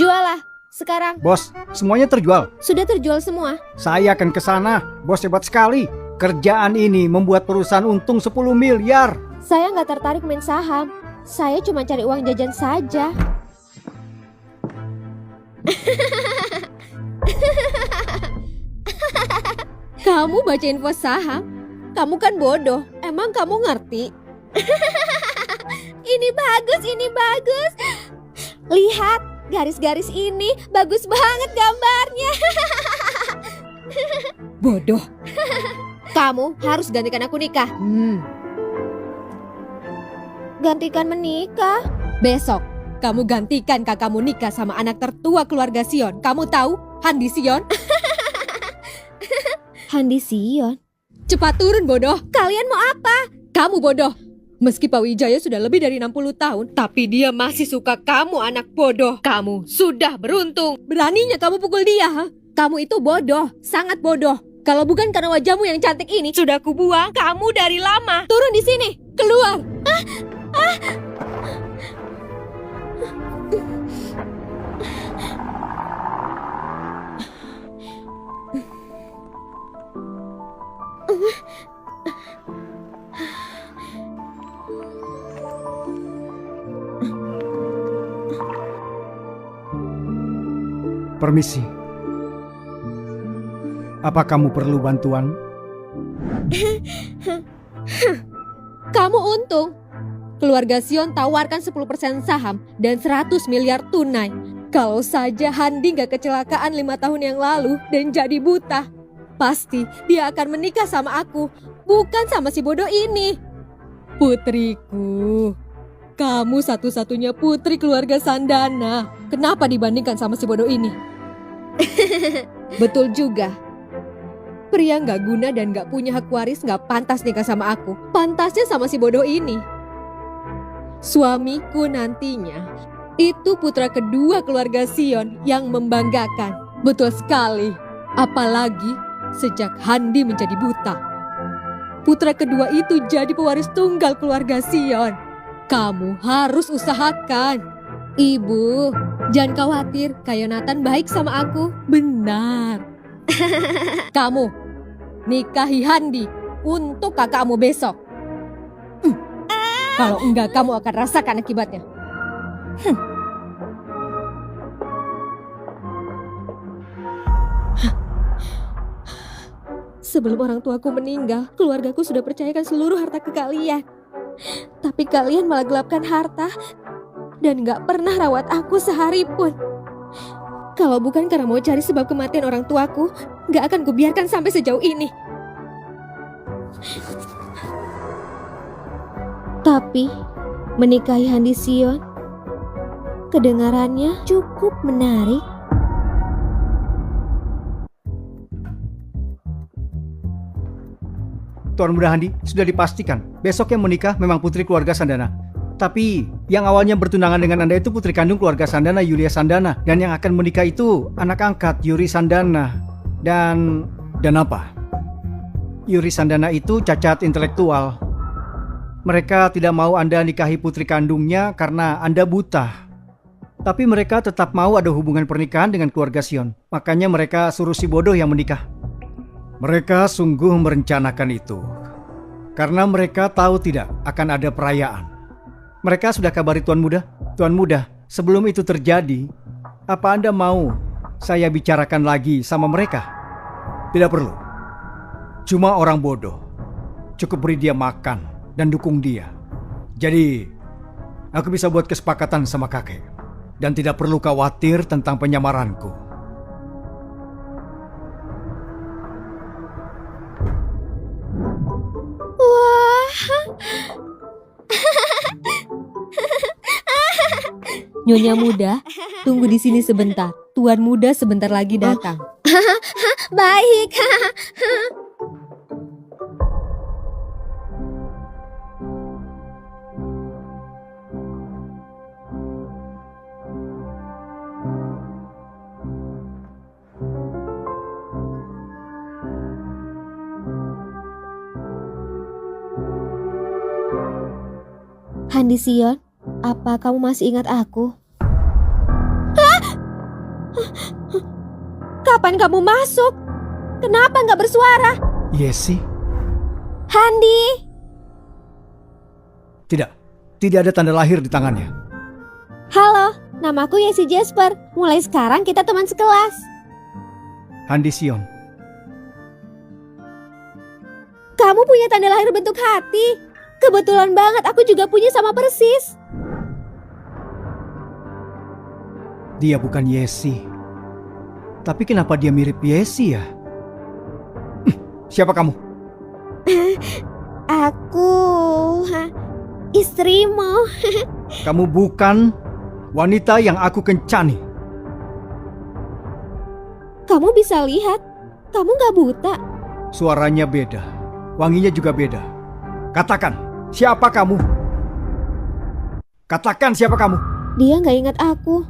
Jual lah, sekarang. Bos, semuanya terjual. Sudah terjual semua. Saya akan ke sana. Bos hebat sekali. Kerjaan ini membuat perusahaan untung 10 miliar. Saya nggak tertarik main saham. Saya cuma cari uang jajan saja. Kamu baca info saham? Kamu kan bodoh. Emang kamu ngerti? Ini bagus, ini bagus. Lihat, garis-garis ini bagus banget gambarnya. Bodoh. Kamu harus gantikan aku nikah. Gantikan menikah? Besok, kamu gantikan kakakmu nikah sama anak tertua keluarga Sion. Kamu tahu Handi Sion? Handi Sion? Cepat turun bodoh. Kalian mau apa? Kamu bodoh. Meski Pak Wijaya sudah lebih dari 60 tahun, tapi dia masih suka kamu anak bodoh. Kamu sudah beruntung. Beraninya kamu pukul dia, ha? Kamu itu bodoh, sangat bodoh. Kalau bukan karena wajahmu yang cantik ini, sudah kubuang kamu dari lama. Turun di sini, keluar. Permisi. Apa kamu perlu bantuan? Kamu untung. Keluarga Sion tawarkan 10% saham dan 100 miliar tunai. Kalau saja Handi gak kecelakaan 5 tahun yang lalu dan jadi buta, pasti dia akan menikah sama aku, bukan sama si bodoh ini. Putriku, kamu satu-satunya putri keluarga Sandana. Kenapa dibandingkan sama si bodoh ini? Betul juga. Pria gak guna dan gak punya hak waris gak pantas nikah sama aku. Pantasnya sama si bodoh ini. Suamiku nantinya itu putra kedua keluarga Sion yang membanggakan. Betul sekali. Apalagi sejak Handi menjadi buta. Putra kedua itu jadi pewaris tunggal keluarga Sion. Kamu harus usahakan. Ibu, jangan khawatir. Kak Yonatan baik sama aku. Benar. Kamu nikahi Handi untuk kakakmu besok. Kalau enggak, kamu akan rasakan akibatnya. Sebelum orang tuaku meninggal, keluargaku sudah percayakan seluruh harta ke kalian. Tapi kalian malah gelapkan harta dan gak pernah rawat aku sehari pun. Kalau bukan karena mau cari sebab kematian orang tuaku, gak akan kubiarkan sampai sejauh ini. Tapi menikahi Handi Sion kedengarannya cukup menarik. Tuan Muda Handi, sudah dipastikan besok yang menikah memang putri keluarga Sandana. Tapi yang awalnya bertunangan dengan Anda itu putri kandung keluarga Sandana, Yulia Sandana. Dan yang akan menikah itu anak angkat Yuri Sandana. Dan apa? Yuri Sandana itu cacat intelektual. Mereka tidak mau Anda nikahi putri kandungnya karena Anda buta. Tapi mereka tetap mau ada hubungan pernikahan dengan keluarga Sion. Makanya mereka suruh si bodoh yang menikah. Mereka sungguh merencanakan itu. Karena mereka tahu tidak akan ada perayaan. Mereka sudah kabari Tuan Muda. Tuan Muda, sebelum itu terjadi, apa Anda mau saya bicarakan lagi sama mereka? Tidak perlu. Cuma orang bodoh. Cukup beri dia makan dan dukung dia. Jadi, aku bisa buat kesepakatan sama kakek. Dan tidak perlu khawatir tentang penyamaranku. Wah. Nyonya muda, tunggu di sini sebentar. Tuan muda sebentar lagi datang. Baik. Handi Sion, apa kamu masih ingat aku? Kapan kamu masuk? Kenapa nggak bersuara? Yesi? Handi! Tidak ada tanda lahir di tangannya. Halo, namaku Yesi Jasper. Mulai sekarang kita teman sekelas. Handi Sion. Kamu punya tanda lahir bentuk hati. Kebetulan banget, aku juga punya sama persis. Dia bukan Yesi. Tapi kenapa dia mirip Yesi ya? Siapa kamu? Aku istrimu. Kamu bukan wanita yang aku kencani. Kamu bisa lihat, kamu gak buta. Suaranya beda, wanginya juga beda. Katakan, siapa kamu? Katakan siapa kamu? Dia gak ingat aku.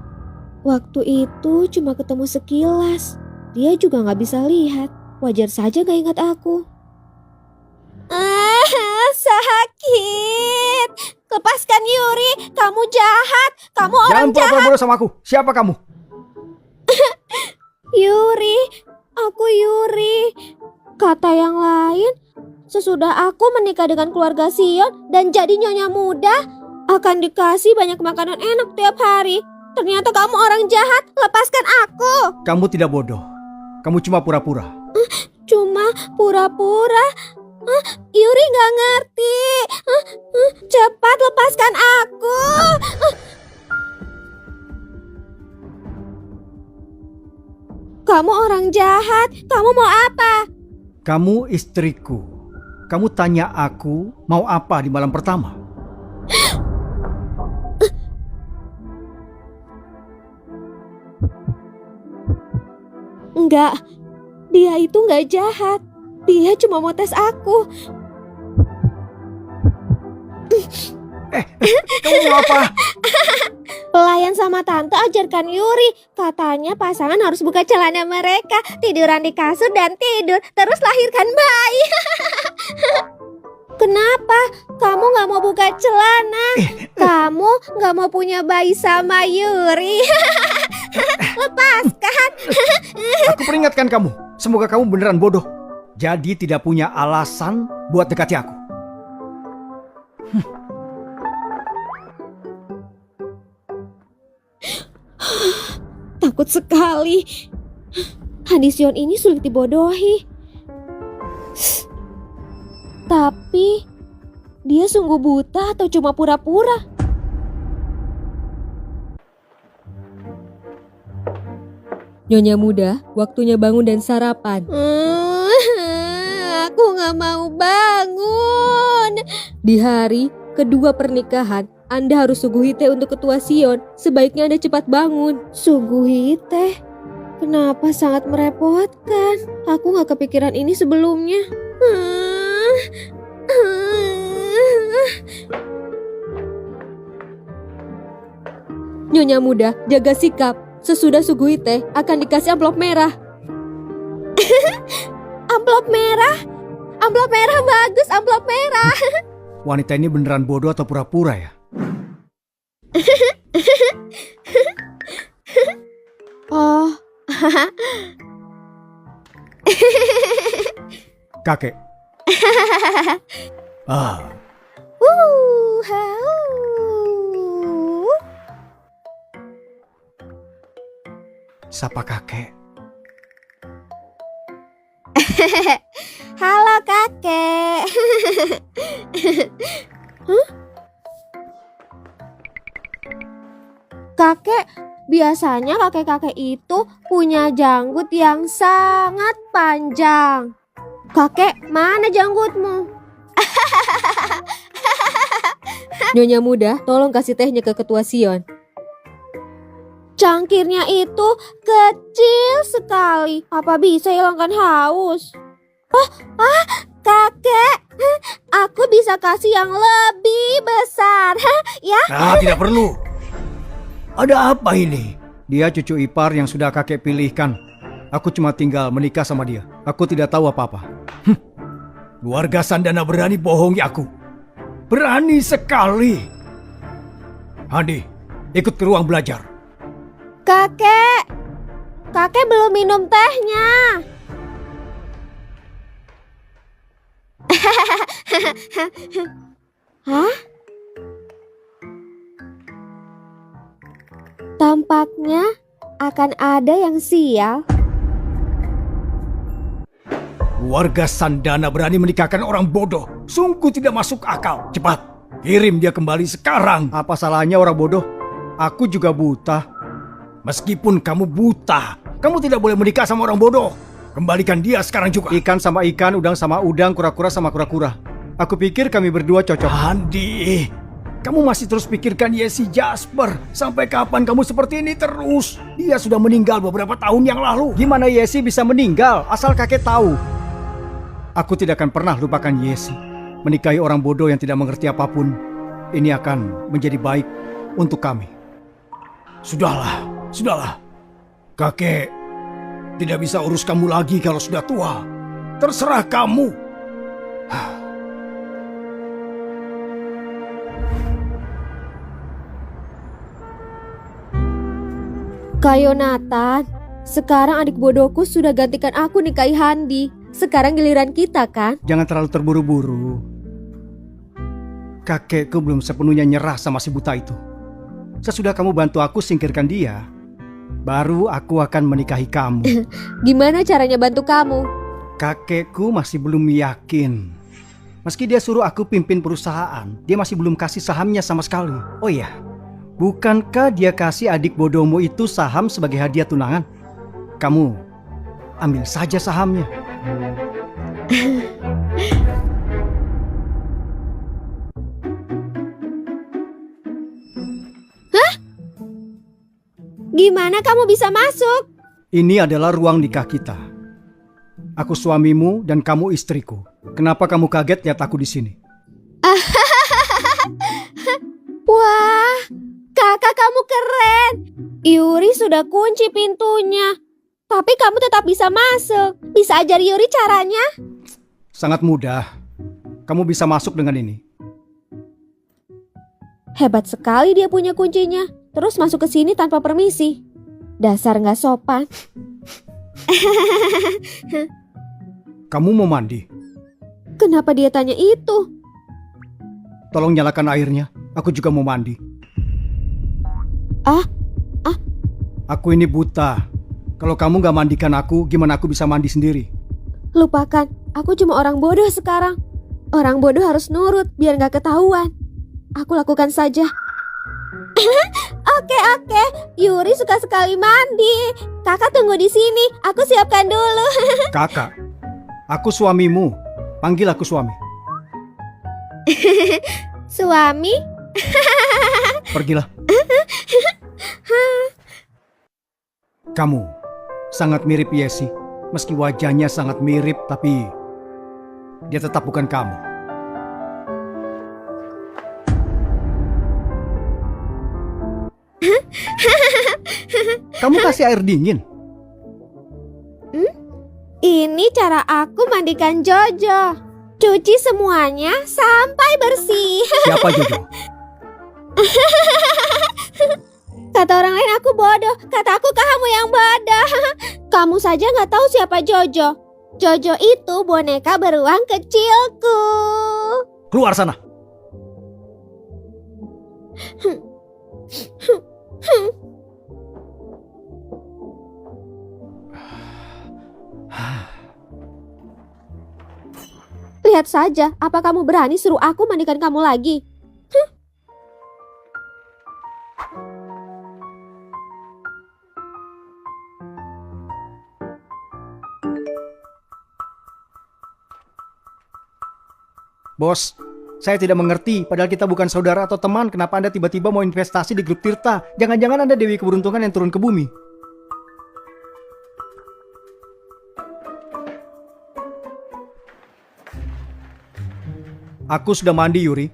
Waktu itu cuma ketemu sekilas. Dia juga gak bisa lihat. Wajar saja gak ingat aku. Sakit. Lepaskan Yuri. Kamu jahat. Kamu orang Jangan jahat. pura-pura bodoh sama aku. Siapa kamu? Yuri. Aku Yuri. Kata yang lain, sesudah aku menikah dengan keluarga Sion dan jadi nyonya muda, akan dikasih banyak makanan enak tiap hari. Ternyata kamu orang jahat. Lepaskan aku. Kamu tidak bodoh. Kamu cuma pura-pura. Cuma pura-pura. Yuri gak ngerti. Cepat lepaskan aku. Kamu orang jahat. Kamu mau apa? Kamu istriku. Kamu tanya aku mau apa di malam pertama? Enggak. Dia itu gak jahat. Dia cuma mau tes aku. Kamu mau apa? Pelayan sama tante ajarkan Yuri. Katanya pasangan harus buka celana mereka, tiduran di kasur dan tidur, terus lahirkan bayi. Kenapa? Kamu gak mau buka celana? Kamu gak mau punya bayi sama Yuri? Lepaskan. Aku peringatkan kamu. Semoga kamu beneran bodoh. Jadi tidak punya alasan buat dekati aku. Takut sekali. Handi Sion ini sulit dibodohi. Tapi dia sungguh buta atau cuma pura-pura? Nyonya muda, waktunya bangun dan sarapan. Aku gak mau bangun. Di hari kedua pernikahan, Anda harus suguhi teh untuk ketua Sion. Sebaiknya Anda cepat bangun. Suguhi teh? Kenapa sangat merepotkan? Aku gak kepikiran ini sebelumnya. Nyonya muda, jaga sikap. Sesudah suguhi teh, akan dikasih amplop merah. Amplop merah? Amplop merah bagus, amplop merah. Wanita ini beneran bodoh atau pura-pura ya? Oh. Kakek. Hau. Sapa kakek. Halo kakek. Kakek, biasanya kakek-kakek itu punya janggut yang sangat panjang. Kakek, mana janggutmu? Nyonya muda, tolong kasih tehnya ke ketua Sion. Cangkirnya itu kecil sekali. Apa bisa hilangkan haus? Kakek, aku bisa kasih yang lebih besar. Ya? Tidak perlu. Ada apa ini? Dia cucu ipar yang sudah kakek pilihkan. Aku cuma tinggal menikah sama dia. Aku tidak tahu apa-apa. Keluarga Sandana berani bohongi aku. Berani sekali. Handi, ikut ke ruang belajar. Kakek, kakek belum minum tehnya. Hah? Tampaknya akan ada yang sial. Warga Sandana berani menikahkan orang bodoh. Sungguh tidak masuk akal. Cepat, kirim dia kembali sekarang. Apa salahnya orang bodoh? Aku juga buta. Meskipun kamu buta, kamu tidak boleh menikah sama orang bodoh. Kembalikan dia sekarang juga. Ikan sama ikan, udang sama udang, kura-kura sama kura-kura. Aku pikir kami berdua cocok. Andi, kamu masih terus pikirkan Yesi Jasper. Sampai kapan kamu seperti ini terus? Dia sudah meninggal beberapa tahun yang lalu. Gimana Yesi bisa meninggal? Asal kakek tahu. Aku tidak akan pernah lupakan Yesi. Menikahi orang bodoh yang tidak mengerti apapun, ini akan menjadi baik untuk kami. Sudahlah, sudahlah. Kakek tidak bisa urus kamu lagi kalau sudah tua. Terserah kamu. Kak Yonatan, sekarang adik bodohku sudah gantikan aku nikahi Handi. Sekarang giliran kita kan? Jangan terlalu terburu-buru. Kakekku belum sepenuhnya nyerah sama si buta itu. Sesudah kamu bantu aku singkirkan dia, baru aku akan menikahi kamu. Gimana caranya bantu kamu? Kakekku masih belum yakin. Meski dia suruh aku pimpin perusahaan, dia masih belum kasih sahamnya sama sekali. Oh iya, bukankah dia kasih adik bodohmu itu saham sebagai hadiah tunangan? Kamu ambil saja sahamnya. Hah? Gimana kamu bisa masuk? Ini adalah ruang nikah kita. Aku suamimu dan kamu istriku. Kenapa kamu kaget lihat aku di sini? Wah, kakak kamu keren. Yuri sudah kunci pintunya, tapi kamu tetap bisa masuk. Bisa ajar Yuri caranya? Sangat mudah. Kamu bisa masuk dengan ini. Hebat sekali dia punya kuncinya. Terus masuk ke sini tanpa permisi. Dasar nggak sopan. Kamu mau mandi? Kenapa dia tanya itu? Tolong nyalakan airnya. Aku juga mau mandi. Ah. Aku ini buta. Kalau kamu gak mandikan aku, gimana aku bisa mandi sendiri? Lupakan, aku cuma orang bodoh sekarang. Orang bodoh harus nurut biar nggak ketahuan. Aku lakukan saja. Oke. Yuri suka sekali mandi. Kakak tunggu di sini. Aku siapkan dulu. Kakak, aku suamimu. Panggil aku suami. Suami? Pergilah. Kamu sangat mirip Yesi. Meski wajahnya sangat mirip, tapi dia tetap bukan kamu. Kamu kasih air dingin. Ini cara aku mandikan Jojo. Cuci semuanya sampai bersih. Siapa Jojo? Kata orang lain aku bodoh. Kata aku kamu yang bodoh. Kamu saja nggak tahu siapa Jojo. Jojo itu boneka beruang kecilku. Keluar sana. Lihat saja, apa kamu berani suruh aku mandikan kamu lagi? Bos, saya tidak mengerti. Padahal kita bukan saudara atau teman. Kenapa Anda tiba-tiba mau investasi di grup Tirta? Jangan-jangan Anda Dewi Keberuntungan yang turun ke bumi. Aku sudah mandi, Yuri.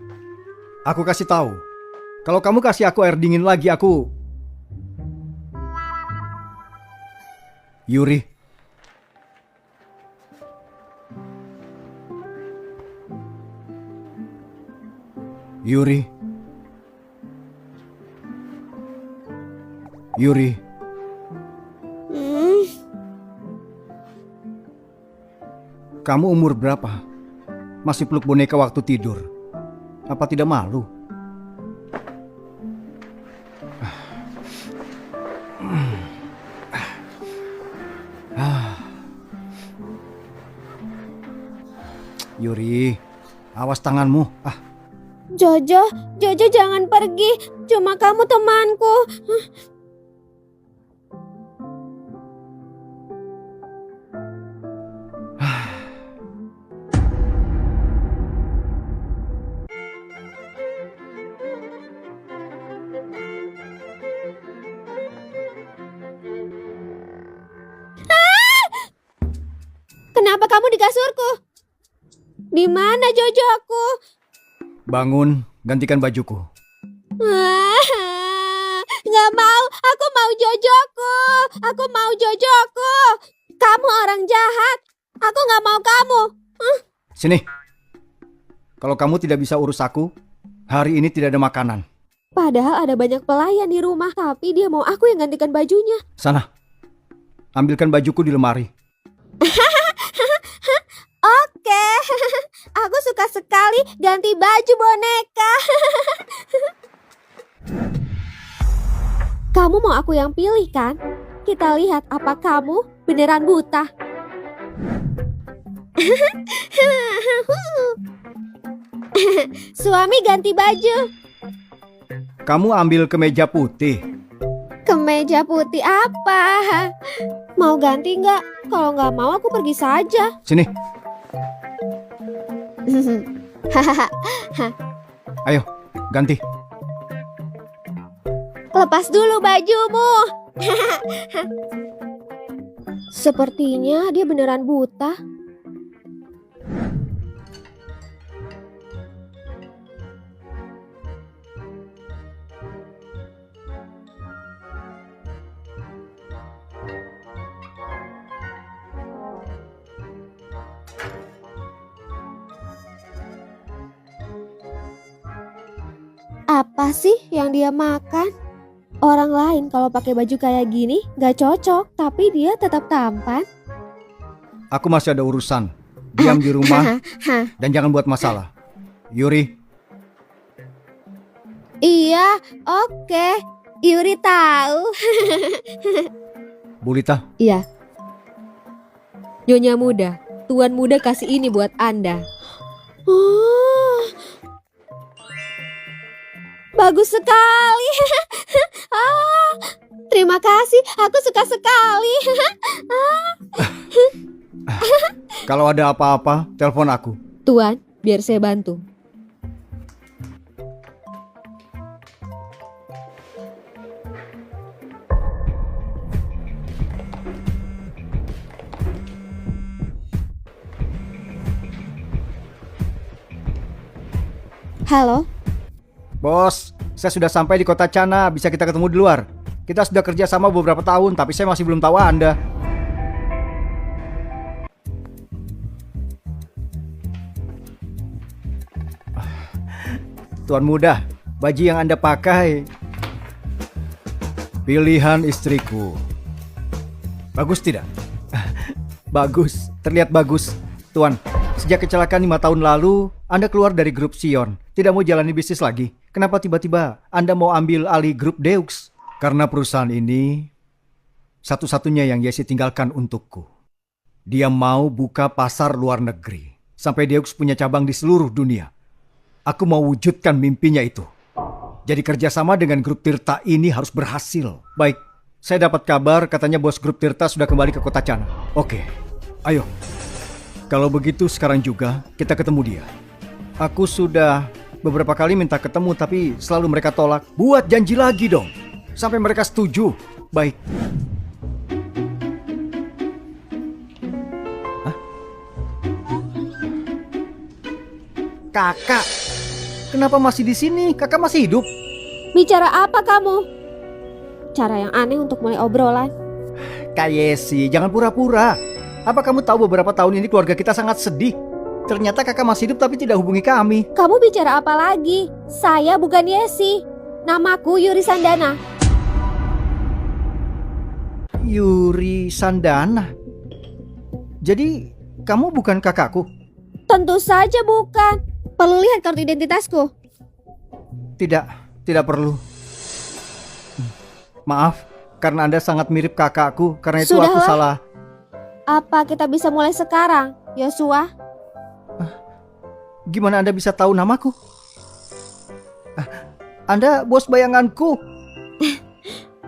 Aku kasih tahu. Kalau kamu kasih aku air dingin lagi, aku... Yuri. Yuri. Yuri. Kamu umur berapa? Masih peluk boneka waktu tidur? Apa tidak malu? Yuri, awas tanganmu. Jojo jangan pergi. Cuma kamu temanku. Kenapa kamu di kasurku? Di mana Jojo aku? Bangun, gantikan bajuku. Nggak mau, aku mau Jojoku. Aku mau Jojoku. Kamu orang jahat. Aku nggak mau kamu. Sini. Kalau kamu tidak bisa urus aku, hari ini tidak ada makanan. Padahal ada banyak pelayan di rumah, tapi dia mau aku yang gantikan bajunya. Sana, ambilkan bajuku di lemari. Oke, aku suka sekali ganti baju boneka. Kamu mau aku yang pilih kan? Kita lihat apa kamu beneran buta. Suami ganti baju. Kamu ambil kemeja putih. Kemeja putih apa? Mau ganti nggak? Kalau nggak mau aku pergi saja. Sini, ayo, ganti. Lepas dulu bajumu. Sepertinya dia beneran buta. Apa sih yang dia makan? Orang lain kalau pakai baju kayak gini gak cocok, tapi dia tetap tampan. Aku masih ada urusan. Diam di rumah dan jangan buat masalah. Yuri. Iya, oke. Yuri tahu. Bulita. Iya. Nyonya muda, tuan muda kasih ini buat Anda. Oh, bagus sekali. Terima kasih, aku suka sekali. Kalau ada apa-apa, telepon aku. Tuan, biar saya bantu. Halo, Bos, saya sudah sampai di kota Cana. Bisa kita ketemu di luar. Kita sudah kerja sama beberapa tahun, tapi saya masih belum tahu Anda. Tuan muda, baju yang Anda pakai pilihan istriku. Bagus tidak? Bagus, terlihat bagus. Tuan, sejak kecelakaan 5 tahun lalu, Anda keluar dari grup Sion. Tidak mau jalani bisnis lagi. Kenapa tiba-tiba Anda mau ambil alih grup Deux? Karena perusahaan ini satu-satunya yang Yesi tinggalkan untukku. Dia mau buka pasar luar negeri. Sampai Deux punya cabang di seluruh dunia. Aku mau wujudkan mimpinya itu. Jadi kerjasama dengan grup Tirta ini harus berhasil. Baik, saya dapat kabar katanya bos grup Tirta sudah kembali ke kota Cana. Oke, ayo. Kalau begitu sekarang juga kita ketemu dia. Aku sudah beberapa kali minta ketemu tapi selalu mereka tolak. Buat janji lagi dong. Sampai mereka setuju. Baik. Hah? Kakak, kenapa masih di sini? Kakak masih hidup? bicara apa kamu? Cara yang aneh untuk mulai obrolan. Kak Yesi, jangan pura-pura. Apa kamu tahu beberapa tahun ini keluarga kita sangat sedih? Ternyata kakak masih hidup tapi tidak hubungi kami. Kamu bicara apa lagi? Saya bukan Yesi. Namaku Yuri Sandana. Yuri Sandana. Jadi kamu bukan kakakku? Tentu saja bukan. Perlu lihat kartu identitasku. Tidak perlu. Maaf, karena Anda sangat mirip kakakku, karena itu aku Sudahlah. salah. Apa kita bisa mulai sekarang, Yosua? Gimana Anda bisa tahu namaku? Anda bos bayanganku.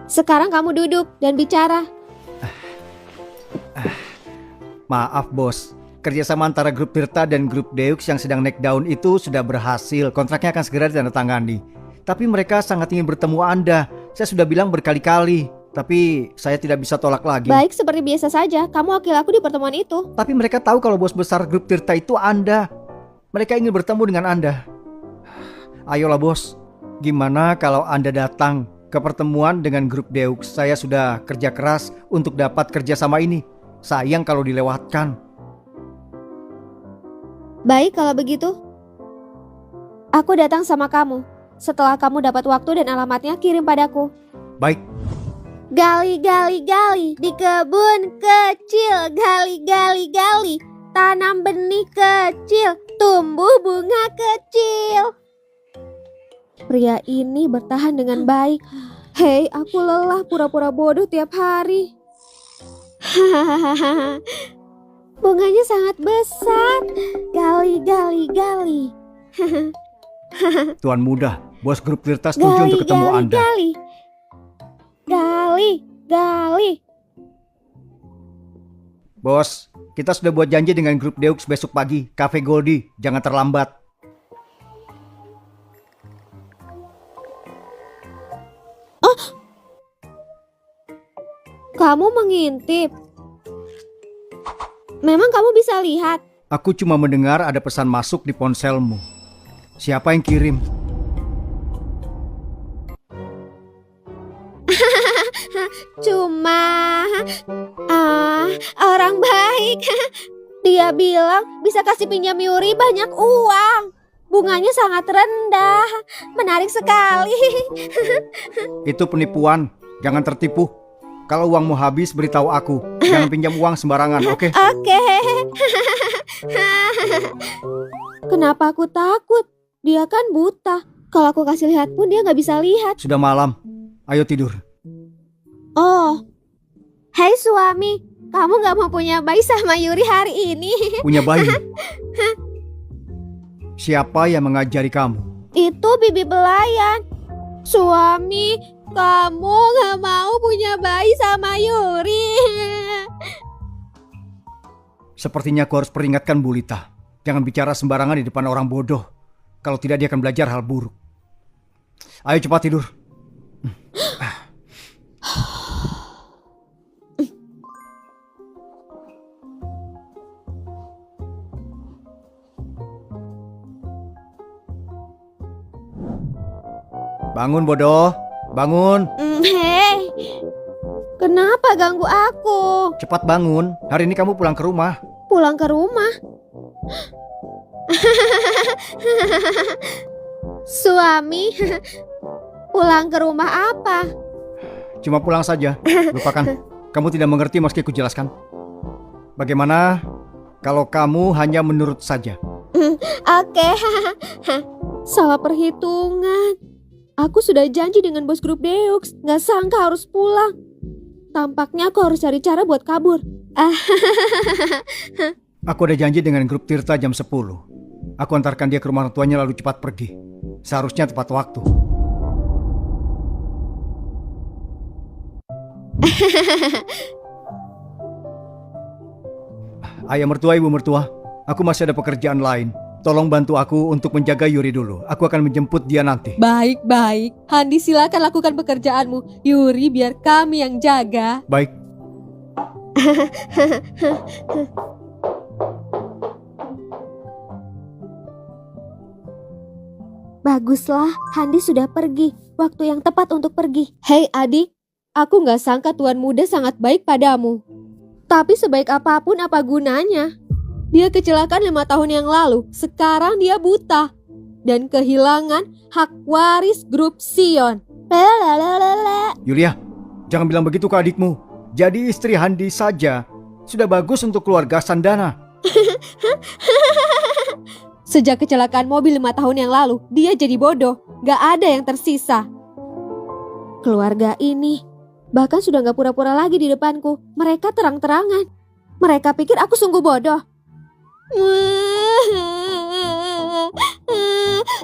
Sekarang kamu duduk dan bicara. Maaf bos, kerjasama antara grup Tirta dan grup Deux yang sedang naik daun itu sudah berhasil. Kontraknya akan segera ditandatangani. Tapi mereka sangat ingin bertemu Anda. Saya sudah bilang berkali-kali, tapi saya tidak bisa tolak lagi. Baik, seperti biasa saja. Kamu wakil aku di pertemuan itu. Tapi mereka tahu kalau bos besar grup Tirta itu Anda. Mereka ingin bertemu dengan Anda. Ayolah bos, gimana kalau Anda datang ke pertemuan dengan grup Deux? Saya sudah kerja keras untuk dapat kerjasama ini. Sayang kalau dilewatkan. Baik kalau begitu. Aku datang sama kamu. Setelah kamu dapat waktu dan alamatnya, kirim padaku. Baik. Gali, gali, gali di kebun kecil. Gali, gali, gali. Tanam benih kecil. Tumbuh bunga kecil. Pria ini bertahan dengan baik. Hei, aku lelah pura-pura bodoh tiap hari. Bunganya sangat besar. Gali, gali, gali. Tuan muda, bos grup Tirta setuju untuk ketemu Anda. Gali, gali, gali. Bos, kita sudah buat janji dengan grup Deux besok pagi, Cafe Goldie. Jangan terlambat. Kamu mengintip. Memang kamu bisa lihat. Aku cuma mendengar ada pesan masuk di ponselmu. Siapa yang kirim? Cuma orang baik. Dia bilang bisa kasih pinjam Yuri banyak uang. Bunganya sangat rendah. Menarik sekali. Itu penipuan. Jangan tertipu. Kalau uangmu habis, beritahu aku. Jangan pinjam uang sembarangan, oke? Oke. Kenapa aku takut? Dia kan buta. Kalau aku kasih lihat pun dia nggak bisa lihat. Sudah malam. Ayo tidur. Oh, hai suami, kamu nggak mau punya bayi sama Yuri hari ini? Punya bayi. Siapa yang mengajari kamu? Itu bibi belayan. Suami, kamu nggak mau punya bayi sama Yuri? Sepertinya aku harus peringatkan Bulita. Jangan bicara sembarangan di depan orang bodoh. Kalau tidak dia akan belajar hal buruk. Ayo cepat tidur. Bangun bodoh, bangun. Hei, kenapa ganggu aku? Cepat bangun, hari ini kamu pulang ke rumah. Pulang ke rumah? Suami, pulang ke rumah apa? Cuma pulang saja, lupakan. Kamu tidak mengerti meski ku jelaskan. Bagaimana kalau kamu hanya menurut saja? Oke. Salah perhitungan. Aku sudah janji dengan bos grup Deux. Gak sangka harus pulang. Tampaknya aku harus cari cara buat kabur. Aku ada janji dengan grup Tirta jam 10. Aku antarkan dia ke rumah orang tuanya lalu cepat pergi. Seharusnya tepat waktu. Ayah mertua, ibu mertua, aku masih ada pekerjaan lain. Tolong bantu aku untuk menjaga Yuri dulu. Aku akan menjemput dia nanti. Baik, baik. Handi, silakan lakukan pekerjaanmu. Yuri, biar kami yang jaga. Baik. Baguslah, Handi sudah pergi. Waktu yang tepat untuk pergi. Hei adik, aku gak sangka tuan muda sangat baik padamu. Tapi sebaik apapun apa gunanya? Dia kecelakaan 5 tahun yang lalu. Sekarang dia buta. Dan kehilangan hak waris grup Sion. Yulia, jangan bilang begitu ke adikmu. Jadi istri Handi saja sudah bagus untuk keluarga Sandana. Sejak kecelakaan mobil 5 tahun yang lalu, dia jadi bodoh. Gak ada yang tersisa. Keluarga ini bahkan sudah gak pura-pura lagi di depanku. Mereka terang-terangan. Mereka pikir aku sungguh bodoh.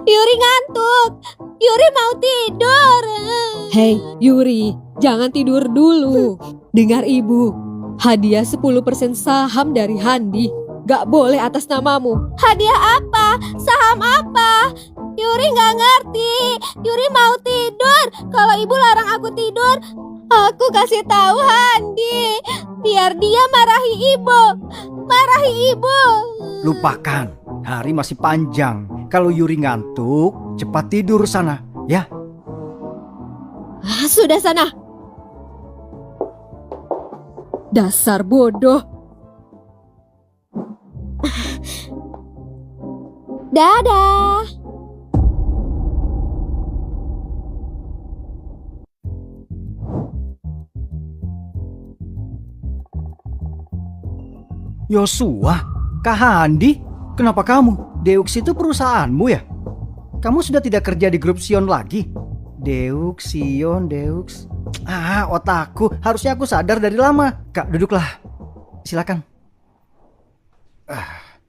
Yuri ngantuk. Yuri mau tidur. Hei Yuri, jangan tidur dulu. Dengar ibu, hadiah 10% saham dari Handi. Gak boleh atas namamu. Hadiah apa? Saham apa? Yuri gak ngerti. Yuri mau tidur. Kalau ibu larang aku tidur, aku kasih tahu Handi. Biar dia marahi ibu. Marahi ibu. Lupakan, hari masih panjang. Kalau Yuri ngantuk, cepat tidur sana, ya. Sudah sana. Dasar bodoh. Dadah. Yosua, Kak Handi, kenapa kamu? Deux itu perusahaanmu ya? Kamu sudah tidak kerja di grup Sion lagi? Deux, Sion, Deux. Otakku, harusnya aku sadar dari lama. Kak, duduklah. Silakan.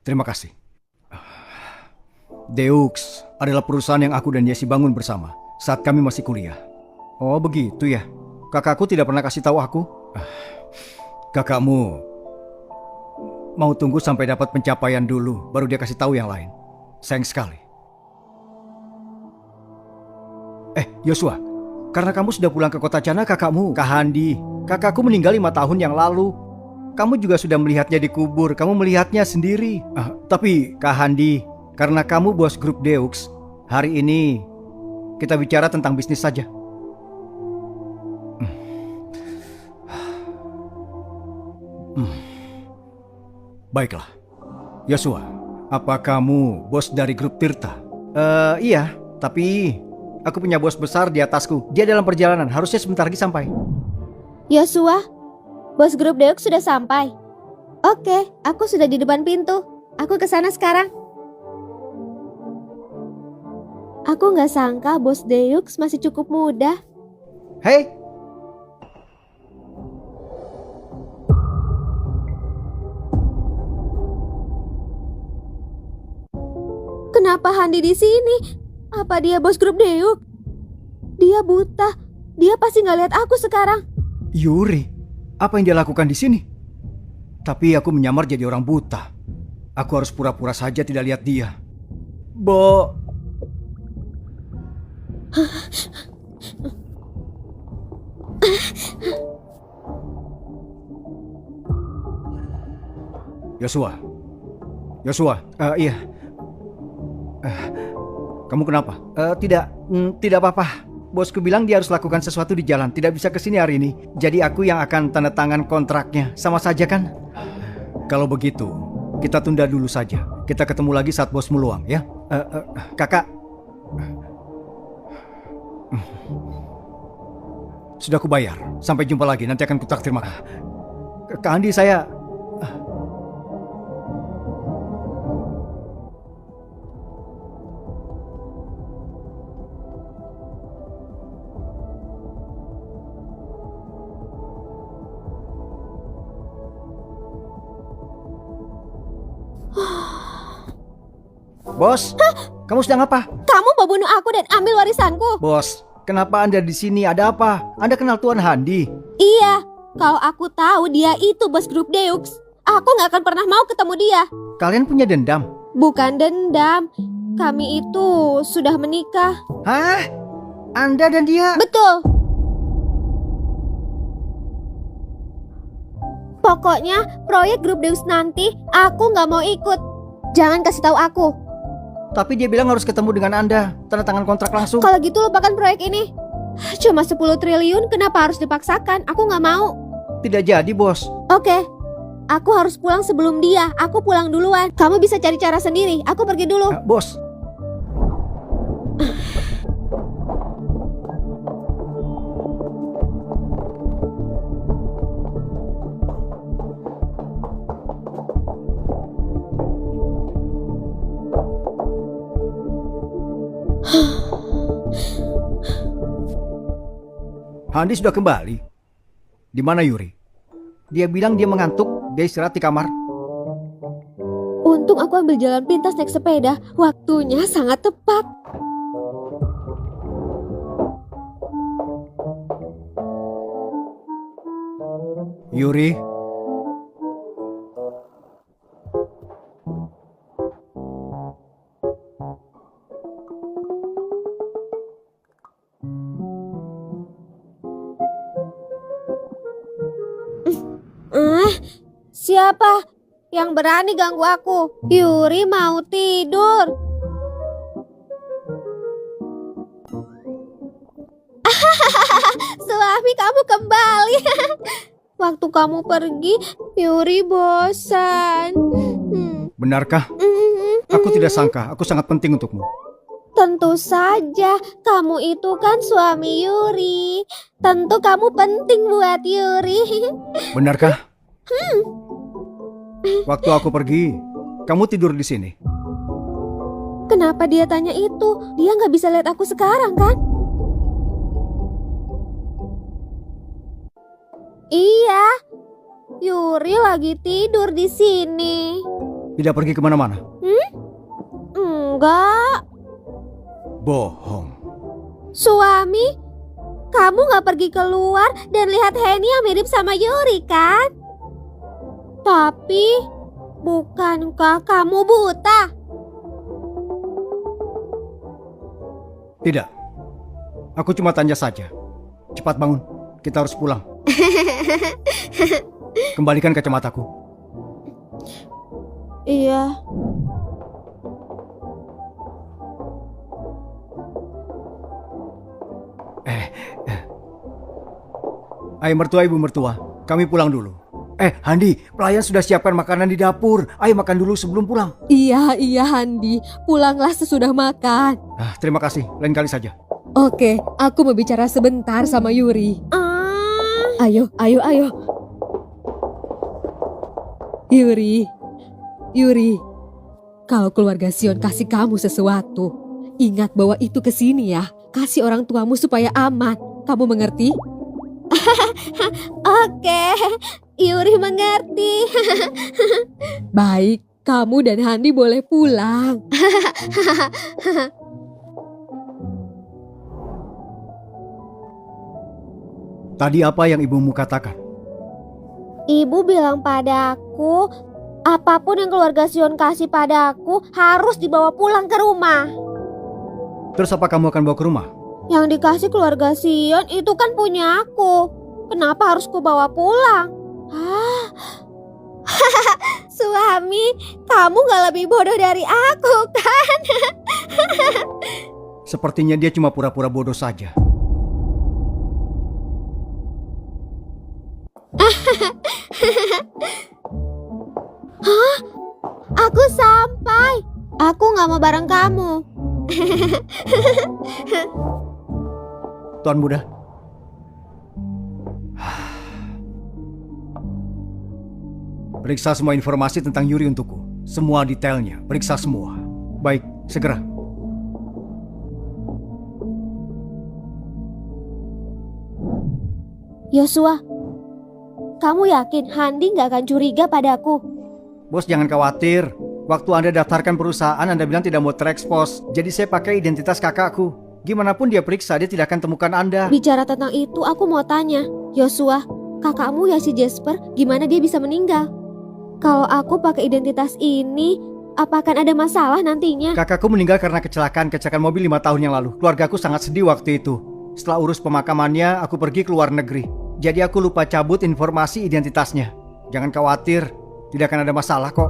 Terima kasih. Deux adalah perusahaan yang aku dan Yesi bangun bersama saat kami masih kuliah. Oh begitu ya. Kakakku tidak pernah kasih tahu aku. Kakakmu mau tunggu sampai dapat pencapaian dulu, baru dia kasih tahu yang lain. Sayang sekali. Yosua, karena kamu sudah pulang ke kota Cana, kakakmu, Kak Handi, kakakku meninggal 5 tahun yang lalu. Kamu juga sudah melihatnya dikubur, kamu melihatnya sendiri. Tapi Kak Handi, karena kamu bos grup Deux, hari ini kita bicara tentang bisnis saja. Baiklah. Yosua, apa kamu bos dari grup Tirta? Iya, tapi aku punya bos besar di atasku. Dia dalam perjalanan, harusnya sebentar lagi sampai. Yosua, bos grup Deuk sudah sampai. Oke, aku sudah di depan pintu. Aku ke sana sekarang. Aku nggak sangka bos Deuk masih cukup muda. Hei! Kenapa Handi di sini? Apa dia bos grup Deuk? Dia buta. Dia pasti nggak lihat aku sekarang. Yuri, apa yang dia lakukan di sini? Tapi aku menyamar jadi orang buta. Aku harus pura-pura saja tidak lihat dia. Yosua, iya. Kamu kenapa? Tidak apa-apa. Bosku bilang dia harus lakukan sesuatu di jalan, tidak bisa kesini hari ini. Jadi aku yang akan tanda tangan kontraknya. Sama saja kan? Kalau begitu, kita tunda dulu saja. Kita ketemu lagi saat bos meluang, ya. Kakak. Sudah aku bayar. Sampai jumpa lagi, nanti akan kutraktir makan. Kak Andi, saya... Bos, kamu sedang apa? Kamu mau bunuh aku dan ambil warisanku? Bos, kenapa Anda di sini? Ada apa? Anda kenal Tuan Handi? Iya, kalau aku tahu dia itu bos grup Deux, aku nggak akan pernah mau ketemu dia. Kalian punya dendam? Bukan dendam, kami itu sudah menikah. Hah? Anda dan dia? Betul. Pokoknya proyek grup Deux nanti aku nggak mau ikut. Jangan kasih tahu aku. Tapi dia bilang harus ketemu dengan Anda, tanda tangan kontrak langsung. Kalau gitu lupakan proyek ini. Cuma 10 triliun, kenapa harus dipaksakan? Aku nggak mau. Tidak jadi, bos. Oke, aku harus pulang sebelum dia. Aku pulang duluan. Kamu bisa cari cara sendiri. Aku pergi dulu. Bos. Handi sudah kembali. Di mana Yuri? Dia bilang dia mengantuk, dia istirahat di kamar. Untung aku ambil jalan pintas naik sepeda. Waktunya sangat tepat. Yuri, Siapa yang berani ganggu aku? Yuri mau tidur. Suami kamu kembali. Waktu kamu pergi, Yuri bosan. benarkah? Aku tidak sangka, aku sangat penting untukmu. Tentu saja, kamu itu kan suami Yuri. Tentu kamu penting buat Yuri. Benarkah? Waktu aku pergi, kamu tidur di sini. Kenapa dia tanya itu? Dia nggak bisa lihat aku sekarang kan? Iya, Yuri lagi tidur di sini. Tidak pergi kemana-mana. Enggak, Bohong. suami, kamu nggak pergi keluar dan lihat Henny yang mirip sama Yuri kan? Tapi, bukankah kamu buta? Tidak. Aku cuma tanya saja. Cepat bangun, kita harus pulang. Kembalikan kacamataku. Iya. Ayo mertua, ibu mertua, kami pulang dulu. Handi, pelayan sudah siapkan makanan di dapur. Ayo makan dulu sebelum pulang. Iya, Handi. Pulanglah sesudah makan. Terima kasih, lain kali saja. Oke, aku mau bicara sebentar sama Yuri. Ayo. Yuri, kalau keluarga Sion kasih kamu sesuatu, ingat bahwa itu ke sini ya. Kasih orang tuamu supaya aman. Kamu mengerti? Oke, Yuri mengerti. Baik, kamu dan Handi boleh pulang. Tadi apa yang ibumu katakan? Ibu bilang padaku, apapun yang keluarga Sion kasih padaku harus dibawa pulang ke rumah. Terus apa kamu akan bawa ke rumah? Yang dikasih keluarga Sion itu kan punya aku. Kenapa harus ku bawa pulang? Suami, kamu gak lebih bodoh dari aku kan? Sepertinya dia cuma pura-pura bodoh saja. Aku sampai. Aku gak mau bareng kamu. Tuan muda. Periksa semua informasi tentang Yuri untukku. Semua detailnya, periksa semua. Baik, segera. Yosua, kamu yakin Handi gak akan curiga padaku? Bos, jangan khawatir. Waktu Anda daftarkan perusahaan, Anda bilang tidak mau terekspos. Jadi saya pakai identitas kakakku. Gimana pun dia periksa, dia tidak akan temukan Anda. Bicara tentang itu, aku mau tanya, Yosua, kakakmu ya si Jasper, gimana dia bisa meninggal? Kalau aku pakai identitas ini, apa akan ada masalah nantinya? Kakakku meninggal karena kecelakaan mobil 5 tahun yang lalu. Keluargaku sangat sedih waktu itu. Setelah urus pemakamannya, aku pergi ke luar negeri. Jadi aku lupa cabut informasi identitasnya. Jangan khawatir, tidak akan ada masalah kok.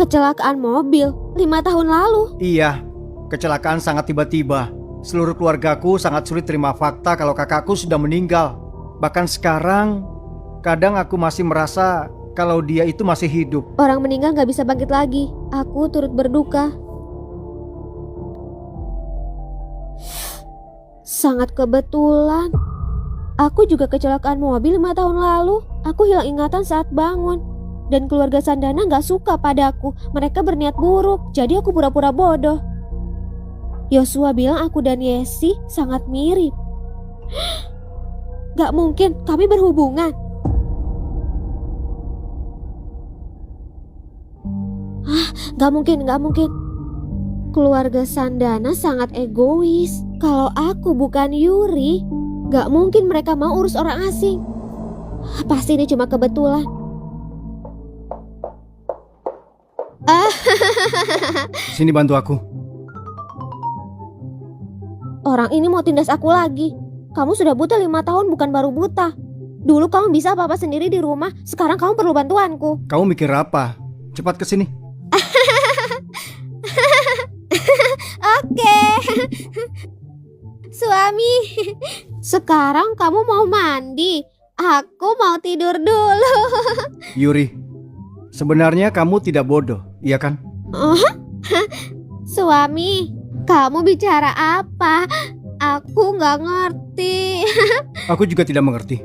Kecelakaan mobil 5 tahun lalu. Iya, kecelakaan sangat tiba-tiba. Seluruh keluargaku sangat sulit terima fakta kalau kakakku sudah meninggal. Bahkan sekarang, kadang aku masih merasa kalau dia itu masih hidup. Orang meninggal gak bisa bangkit lagi. Aku turut berduka. Sangat kebetulan. Aku juga kecelakaan mobil 5 tahun lalu. Aku hilang ingatan saat bangun. Dan keluarga Sandana gak suka padaku. Mereka berniat buruk. Jadi aku pura-pura bodoh. Yosua bilang aku dan Yesi sangat mirip. Gak mungkin kami berhubungan. Gak mungkin. Keluarga Sandana sangat egois. Kalau aku bukan Yuri, gak mungkin mereka mau urus orang asing. Pasti ini cuma kebetulan. Sini bantu aku. Orang ini mau tindas aku lagi. Kamu sudah buta 5 tahun, bukan baru buta. Dulu kamu bisa apa-apa sendiri di rumah. Sekarang kamu perlu bantuanku. Kamu mikir apa? Cepat kesini. Oke. Suami, sekarang kamu mau mandi. Aku mau tidur dulu. Yuri, sebenarnya kamu tidak bodoh, iya kan? Suami, kamu bicara apa? Aku nggak ngerti. Aku juga tidak mengerti.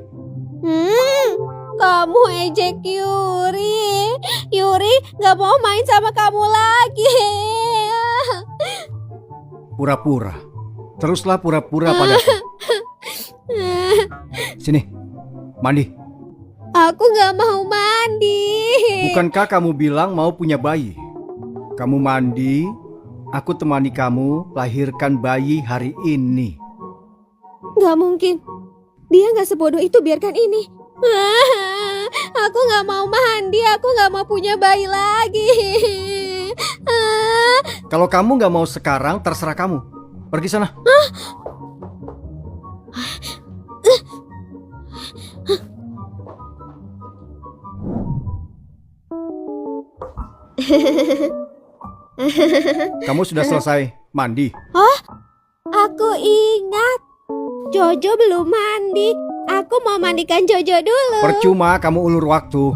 Kamu ejek Yuri. Yuri nggak mau main sama kamu lagi. Pura-pura. Teruslah pura-pura padaku. Sini, mandi. Aku nggak mau mandi. Bukankah kamu bilang mau punya bayi? Kamu mandi, aku temani kamu lahirkan bayi hari ini. Nggak mungkin. Dia nggak sebodoh itu, biarkan ini. Aku nggak mau mandi. Aku nggak mau punya bayi lagi. Kalau kamu nggak mau sekarang, terserah kamu. Pergi sana. Kamu sudah selesai mandi? Aku ingat. Jojo belum mandi. Aku mau mandikan Jojo dulu. Percuma kamu ulur waktu.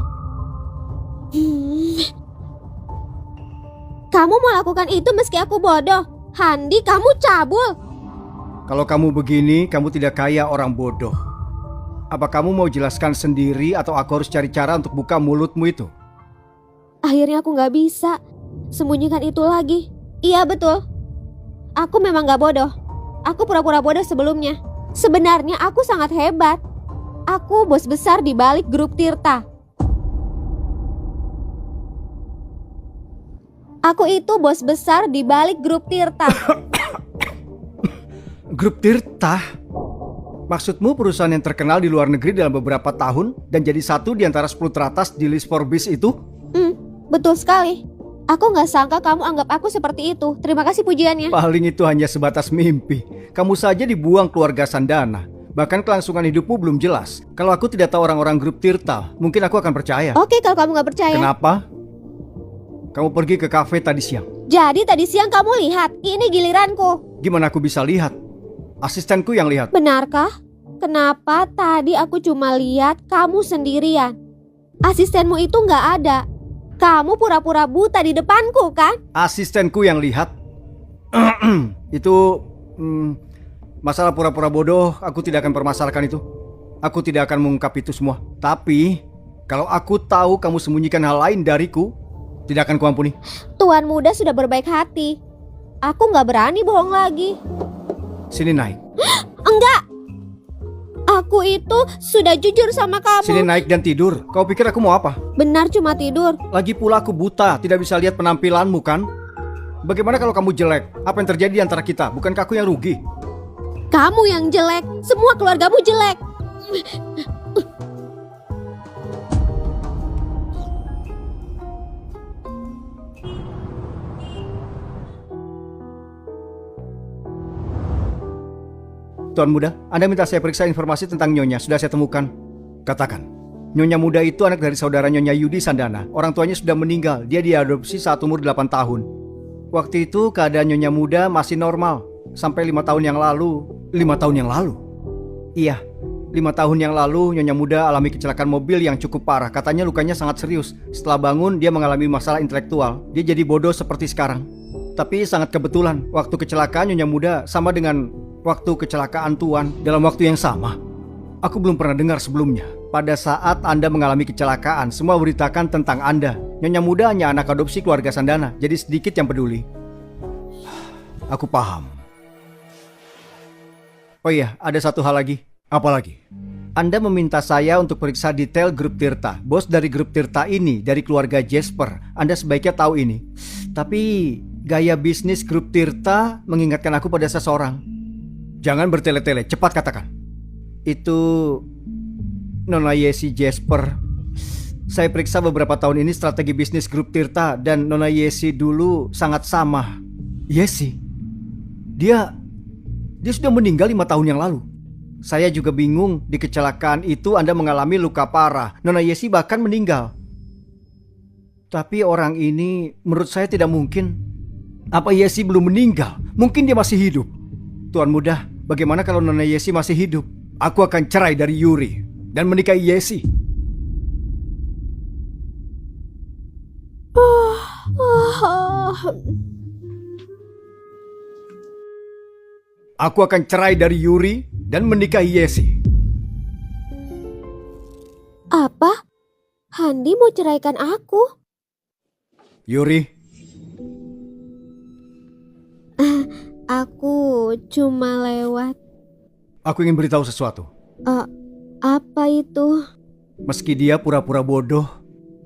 Kamu mau lakukan itu meski aku bodoh. Handi, kamu cabul. Kalau kamu begini, kamu tidak kayak orang bodoh. Apa kamu mau jelaskan sendiri atau aku harus cari cara untuk buka mulutmu itu? Akhirnya aku gak bisa sembunyikan itu lagi. Iya betul. Aku memang gak bodoh. Aku pura-pura bodoh sebelumnya. Sebenarnya aku sangat hebat. Aku bos besar di balik grup Tirta. Aku itu bos besar di balik grup Tirta. Grup Tirta? Maksudmu perusahaan yang terkenal di luar negeri dalam beberapa tahun dan jadi satu di antara 10 teratas di list Forbes itu? Betul sekali. Aku gak sangka kamu anggap aku seperti itu. Terima kasih pujiannya. Paling itu hanya sebatas mimpi. Kamu saja dibuang keluarga Sandana. Bahkan kelangsungan hidupmu belum jelas. Kalau aku tidak tahu orang-orang grup Tirta, mungkin aku akan percaya. Oke, kalau kamu gak percaya. Kenapa? Kamu pergi ke kafe tadi siang. Jadi tadi siang kamu lihat. Ini giliranku. Gimana aku bisa lihat? Asistenku yang lihat. Benarkah? Kenapa tadi aku cuma lihat kamu sendirian? Asistenmu itu gak ada. Kamu pura-pura buta di depanku kan? Asistenku yang lihat. Itu masalah pura-pura bodoh. Aku tidak akan permasalahkan itu. Aku tidak akan mengungkap itu semua. Tapi kalau aku tahu kamu sembunyikan hal lain dariku, tidak akan kuampuni. Tuan muda sudah berbaik hati. Aku gak berani bohong lagi. Sini naik. Enggak. Aku itu sudah jujur sama kamu. Sini naik dan tidur. Kau pikir aku mau apa? Benar cuma tidur. Lagi pula aku buta, tidak bisa lihat penampilanmu kan? Bagaimana kalau kamu jelek? Apa yang terjadi di antara kita? Bukankah aku yang rugi? Kamu yang jelek. Semua keluargamu jelek. Tuan muda, Anda minta saya periksa informasi tentang Nyonya. Sudah saya temukan. Katakan. Nyonya muda itu anak dari saudara Nyonya Yudi Sandana. Orang tuanya sudah meninggal. Dia diadopsi saat umur 8 tahun. Waktu itu keadaan Nyonya muda masih normal. Sampai 5 tahun yang lalu. 5 tahun yang lalu? Iya, 5 tahun yang lalu Nyonya muda alami kecelakaan mobil yang cukup parah. Katanya lukanya sangat serius. Setelah bangun dia mengalami masalah intelektual. Dia jadi bodoh seperti sekarang. Tapi sangat kebetulan, waktu kecelakaan Nyonya muda sama dengan waktu kecelakaan Tuan dalam waktu yang sama. Aku belum pernah dengar sebelumnya. Pada saat Anda mengalami kecelakaan, semua beritakan tentang Anda. Nyonya muda hanya anak adopsi keluarga Sandana, jadi sedikit yang peduli. aku paham. Oh iya, ada satu hal lagi. Apa lagi? Anda meminta saya untuk periksa detail grup Tirta. Bos dari grup Tirta ini dari keluarga Jasper. Anda sebaiknya tahu ini. Tapi gaya bisnis grup Tirta mengingatkan aku pada seseorang. Jangan bertele-tele, cepat katakan. Itu Nona Yesi Jasper. Saya periksa beberapa tahun ini strategi bisnis grup Tirta dan Nona Yesi dulu sangat sama. Yesi? Dia sudah meninggal 5 tahun yang lalu. Saya juga bingung, di kecelakaan itu Anda mengalami luka parah. Nona Yesi bahkan meninggal. Tapi orang ini menurut saya tidak mungkin. Apa Yesi belum meninggal? Mungkin dia masih hidup. Tuan Muda, bagaimana kalau Nona Yesi masih hidup? Aku akan cerai dari Yuri dan menikahi Yesi. Aku akan cerai dari Yuri dan menikahi Yesi. Apa? Handi mau ceraikan aku? Yuri, Aku cuma lewat. aku ingin beritahu sesuatu. Apa itu? Meski dia pura-pura bodoh,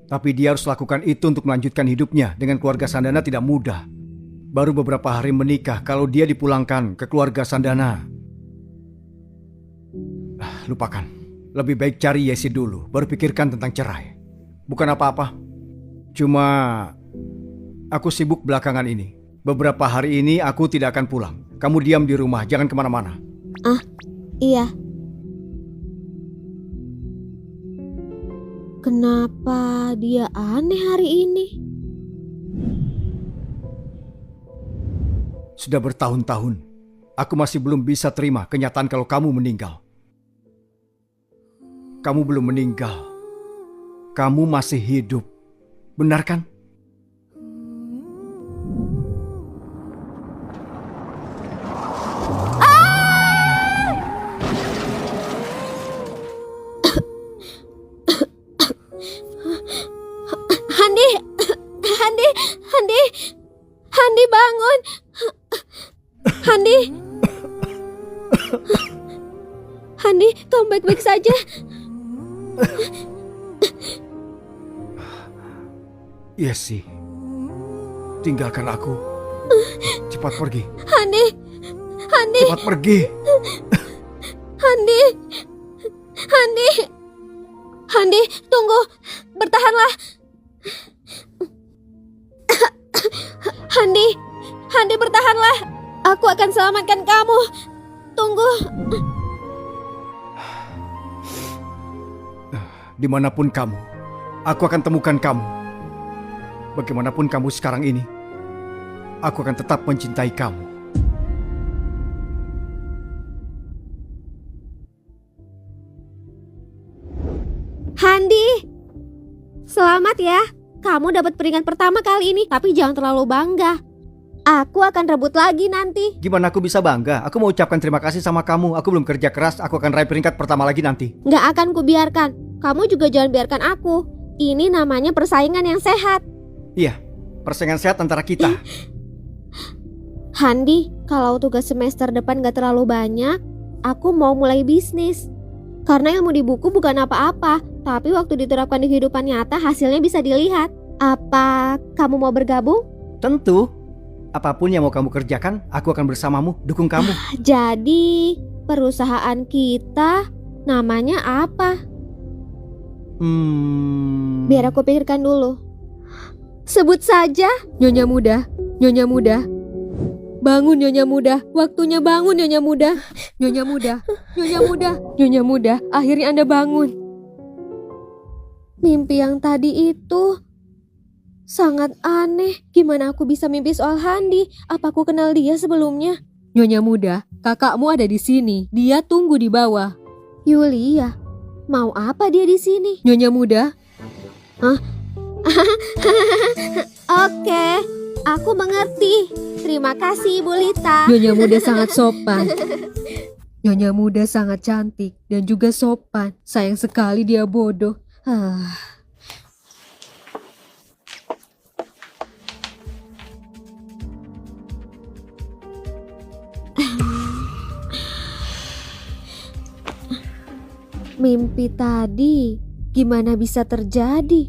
tapi dia harus lakukan itu untuk melanjutkan hidupnya dengan keluarga Sandana tidak mudah. Baru beberapa hari menikah, kalau dia dipulangkan ke keluarga Sandana. Lupakan. Lebih baik cari Yesi dulu, baru pikirkan tentang cerai. Bukan apa-apa. Cuma aku sibuk belakangan ini. Beberapa hari ini aku tidak akan pulang. Kamu diam di rumah, jangan kemana-mana. Iya. Kenapa dia aneh hari ini? Sudah bertahun-tahun, aku masih belum bisa terima kenyataan kalau kamu meninggal. Kamu belum meninggal. Kamu masih hidup. Benar kan? Handi bangun. Handi, kamu baik-baik saja? Yesi, tinggalkan aku. Cepat pergi. Handi, Cepat pergi. Handi, tunggu, bertahanlah. Handi, bertahanlah. Aku akan selamatkan kamu. Tunggu. Dimanapun kamu, aku akan temukan kamu. Bagaimanapun kamu sekarang ini, aku akan tetap mencintai kamu. Handi, selamat ya. Kamu dapat peringkat pertama kali ini, tapi jangan terlalu bangga. Aku akan rebut lagi nanti. Gimana aku bisa bangga? Aku mau ucapkan terima kasih sama kamu. Aku belum kerja keras, aku akan raih peringkat pertama lagi nanti. Nggak akan kubiarkan. Kamu juga jangan biarkan aku. Ini namanya persaingan yang sehat. Iya, persaingan sehat antara kita. Handi, kalau tugas semester depan gak terlalu banyak, aku mau mulai bisnis. Karena ilmu di buku bukan apa-apa, tapi waktu diterapkan di kehidupan nyata hasilnya bisa dilihat. Apa kamu mau bergabung? Tentu. Apapun yang mau kamu kerjakan, aku akan bersamamu, dukung kamu. Jadi, perusahaan kita namanya apa? Biar aku pikirkan dulu. Sebut saja. Nyonya muda, Nyonya muda. Bangun Nyonya muda, waktunya bangun Nyonya muda. Nyonya muda, Nyonya muda, Nyonya muda, akhirnya Anda bangun. Mimpi yang tadi itu sangat aneh. Gimana aku bisa mimpi soal Handi? Apa aku kenal dia sebelumnya? Nyonya muda, kakakmu ada di sini. Dia tunggu di bawah. Yulia, mau apa dia di sini? Nyonya muda, Oke, aku mengerti. Terima kasih Ibu Lita. Nyonya muda sangat sopan. Nyonya muda sangat cantik dan juga sopan. Sayang sekali dia bodoh. Mimpi tadi gimana bisa terjadi?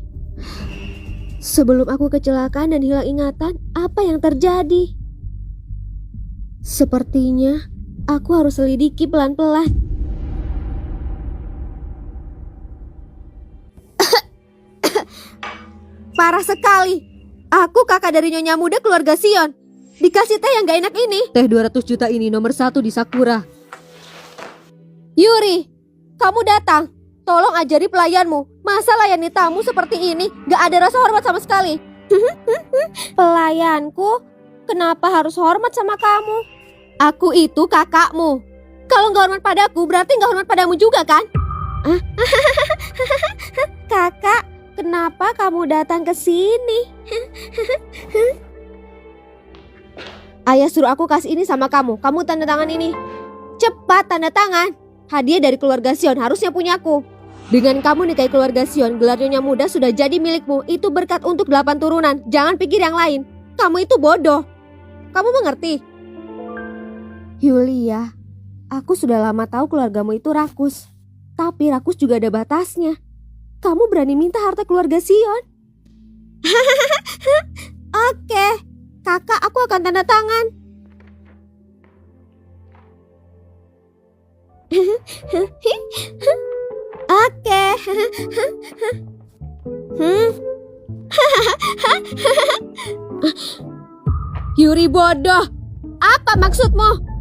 Sebelum aku kecelakaan dan hilang ingatan, apa yang terjadi? Sepertinya aku harus selidiki pelan-pelan. Parah sekali. Aku kakak dari Nyonya Muda keluarga Sion. Dikasih teh yang gak enak ini. Teh 200 juta ini nomor 1 di Sakura. Yuri, kamu datang. Tolong ajari pelayanmu. Masa layani tamu seperti ini? Gak ada rasa hormat sama sekali. Pelayanku? Kenapa harus hormat sama kamu? Aku itu kakakmu. Kalau gak hormat padaku, berarti gak hormat padamu juga kan? Kakak, kenapa kamu datang ke sini? Ayah suruh aku kasih ini sama kamu. Kamu tanda tangan ini. Cepat tanda tangan. Hadiah dari keluarga Sion, harusnya punyaku. Dengan kamu nikahi keluarga Sion, gelar Nyonya Muda sudah jadi milikmu. Itu berkat untuk 8 turunan. Jangan pikir yang lain. Kamu itu bodoh. Kamu mengerti? Yulia, aku sudah lama tahu keluargamu itu rakus. Tapi rakus juga ada batasnya. Kamu berani minta harta keluarga Sion? Oke, kakak, aku akan tanda tangan. Oke. Yuri bodoh. Apa maksudmu?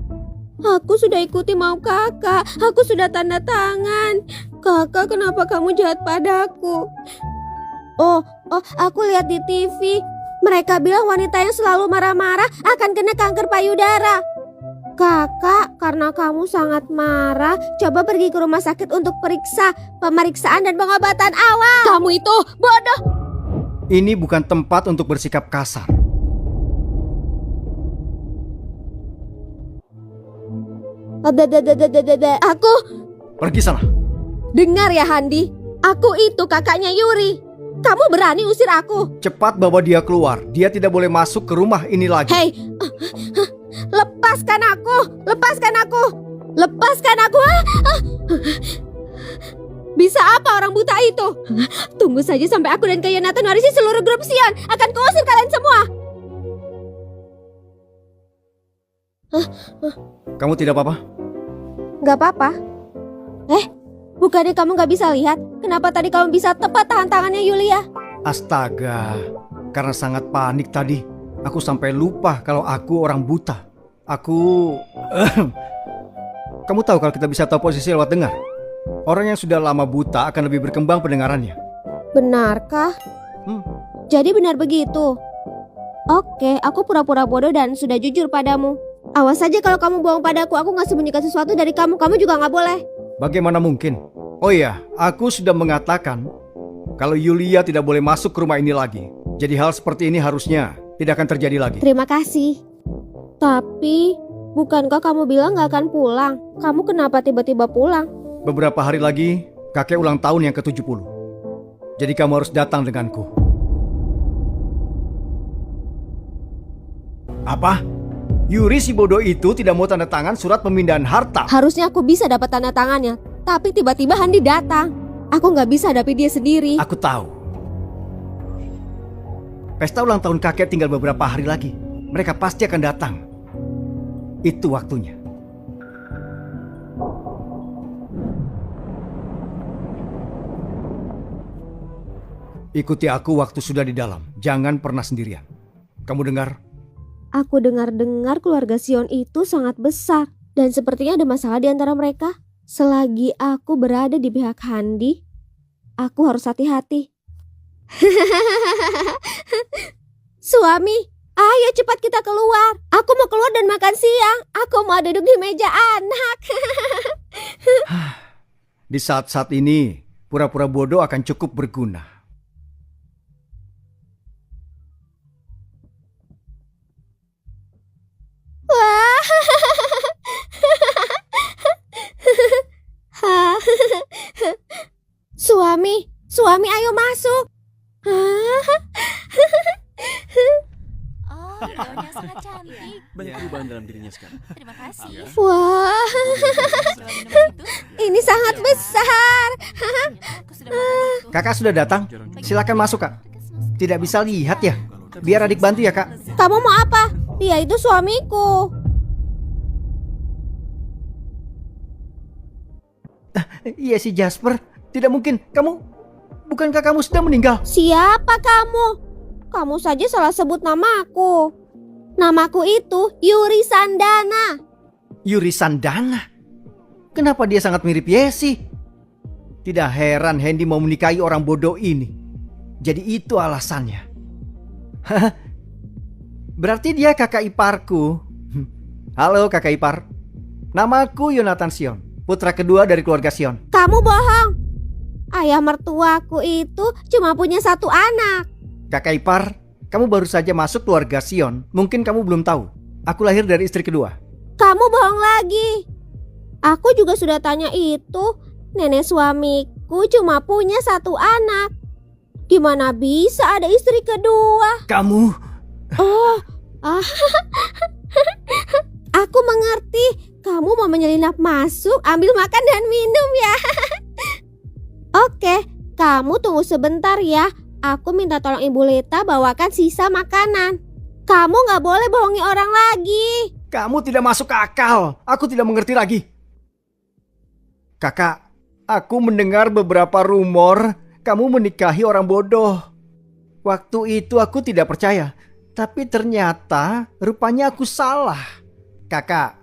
Aku sudah ikuti mau kakak. Aku sudah tanda tangan. Kakak, kenapa kamu jahat padaku? Oh, aku lihat di TV. Mereka bilang wanita yang selalu marah-marah akan kena kanker payudara. Kakak, karena kamu sangat marah, coba pergi ke rumah sakit untuk pemeriksaan dan pengobatan awal. Kamu itu bodoh. Ini bukan tempat untuk bersikap kasar. Aku Pergi sana. dengar ya Handi. Aku itu kakaknya Yuri. Kamu berani usir aku? Cepat bawa dia keluar. Dia tidak boleh masuk ke rumah ini lagi. Hei, lepaskan aku, lepaskan aku, lepaskan aku. Bisa apa orang buta itu? Tunggu saja sampai aku dan Kayonata warisi seluruh grup Sion. Akan kuusir kalian semua. Kamu tidak apa-apa? Gak apa-apa. Bukannya kamu gak bisa lihat? Kenapa tadi kamu bisa tepat tahan tangannya Yulia? Astaga, karena sangat panik tadi, aku sampai lupa kalau aku orang buta. Kamu tahu kalau kita bisa tahu posisi lewat dengar? Orang yang sudah lama buta akan lebih berkembang pendengarannya. Benarkah? Jadi benar begitu? Oke, aku pura-pura bodoh dan sudah jujur padamu. Awas saja kalau kamu bohong padaku, aku gak sembunyikan sesuatu dari kamu. Kamu juga gak boleh. Bagaimana mungkin? Oh iya, aku sudah mengatakan kalau Yulia tidak boleh masuk ke rumah ini lagi. Jadi hal seperti ini harusnya tidak akan terjadi lagi. Terima kasih. Tapi, bukankah kamu bilang gak akan pulang? Kamu kenapa tiba-tiba pulang? Beberapa hari lagi, kakek ulang tahun yang ke-70. Jadi kamu harus datang denganku. Apa? Yuri si bodoh itu tidak mau tanda tangan surat pemindahan harta. Harusnya aku bisa dapat tanda tangannya. Tapi tiba-tiba Handi datang. Aku gak bisa hadapi dia sendiri. Aku tahu. Pesta ulang tahun kakek tinggal beberapa hari lagi. Mereka pasti akan datang. Itu waktunya. Ikuti aku waktu sudah di dalam. Jangan pernah sendirian. Kamu dengar? Aku dengar-dengar keluarga Sion itu sangat besar. Dan sepertinya ada masalah di antara mereka. Selagi aku berada di pihak Handi, aku harus hati-hati. Suami, ayo cepat kita keluar. Aku mau keluar dan makan siang. Aku mau duduk di meja anak. Di saat-saat ini, pura-pura bodoh akan cukup berguna. Wah. Suami ayo masuk. Gaunnya sangat cantik. Banyak perubahan dalam dirinya sekarang. Terima kasih. Wah, Coba minum itu. ini sangat besar. Aku sudah makan itu. Kakak sudah datang. Silakan masuk, Kak. Tidak bisa lihat ya? Biar adik bantu ya, Kak. Kamu mau apa? Dia itu suamiku. Iya si Jasper. Tidak mungkin. Bukankah kamu sudah meninggal? Siapa kamu? Kamu saja salah sebut namaku. Namaku itu Yuri Sandana. Yuri Sandana. Kenapa dia sangat mirip Yesi? Tidak heran Hendy mau menikahi orang bodoh ini. Jadi itu alasannya. Hah? Berarti dia kakak iparku. Halo kakak ipar. Namaku Yonatan Sion, putra kedua dari keluarga Sion. Kamu bohong. Ayah mertuaku itu cuma punya satu anak. Kakak ipar, kamu baru saja masuk keluarga Sion. Mungkin kamu belum tahu. Aku lahir dari istri kedua. Kamu bohong lagi. Aku juga sudah tanya itu. Nenek suamiku cuma punya satu anak. Gimana bisa ada istri kedua? Kamu... Oh, aku mengerti. Kamu mau menyelinap masuk, ambil makan dan minum ya. Oke, kamu tunggu sebentar ya. Aku minta tolong Ibu Leta bawakan sisa makanan. Kamu gak boleh bohongi orang lagi. Kamu tidak masuk akal. Aku tidak mengerti lagi. Kakak, aku mendengar beberapa rumor kamu menikahi orang bodoh. Waktu itu aku tidak percaya. Tapi ternyata rupanya aku salah. Kakak,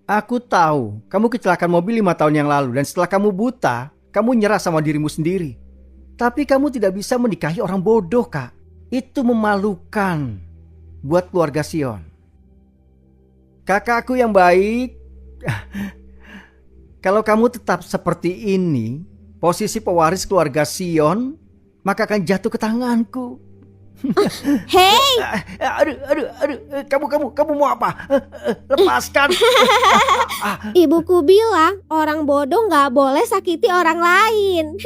aku tahu kamu kecelakaan mobil 5 tahun yang lalu. Dan setelah kamu buta, kamu nyerah sama dirimu sendiri. Tapi kamu tidak bisa menikahi orang bodoh, Kak. Itu memalukan buat keluarga Sion. Kakakku yang baik, kalau kamu tetap seperti ini, posisi pewaris keluarga Sion, maka akan jatuh ke tanganku. Hei, Aduh, kamu mau apa? Lepaskan. ibuku bilang orang bodoh gak boleh sakiti orang lain.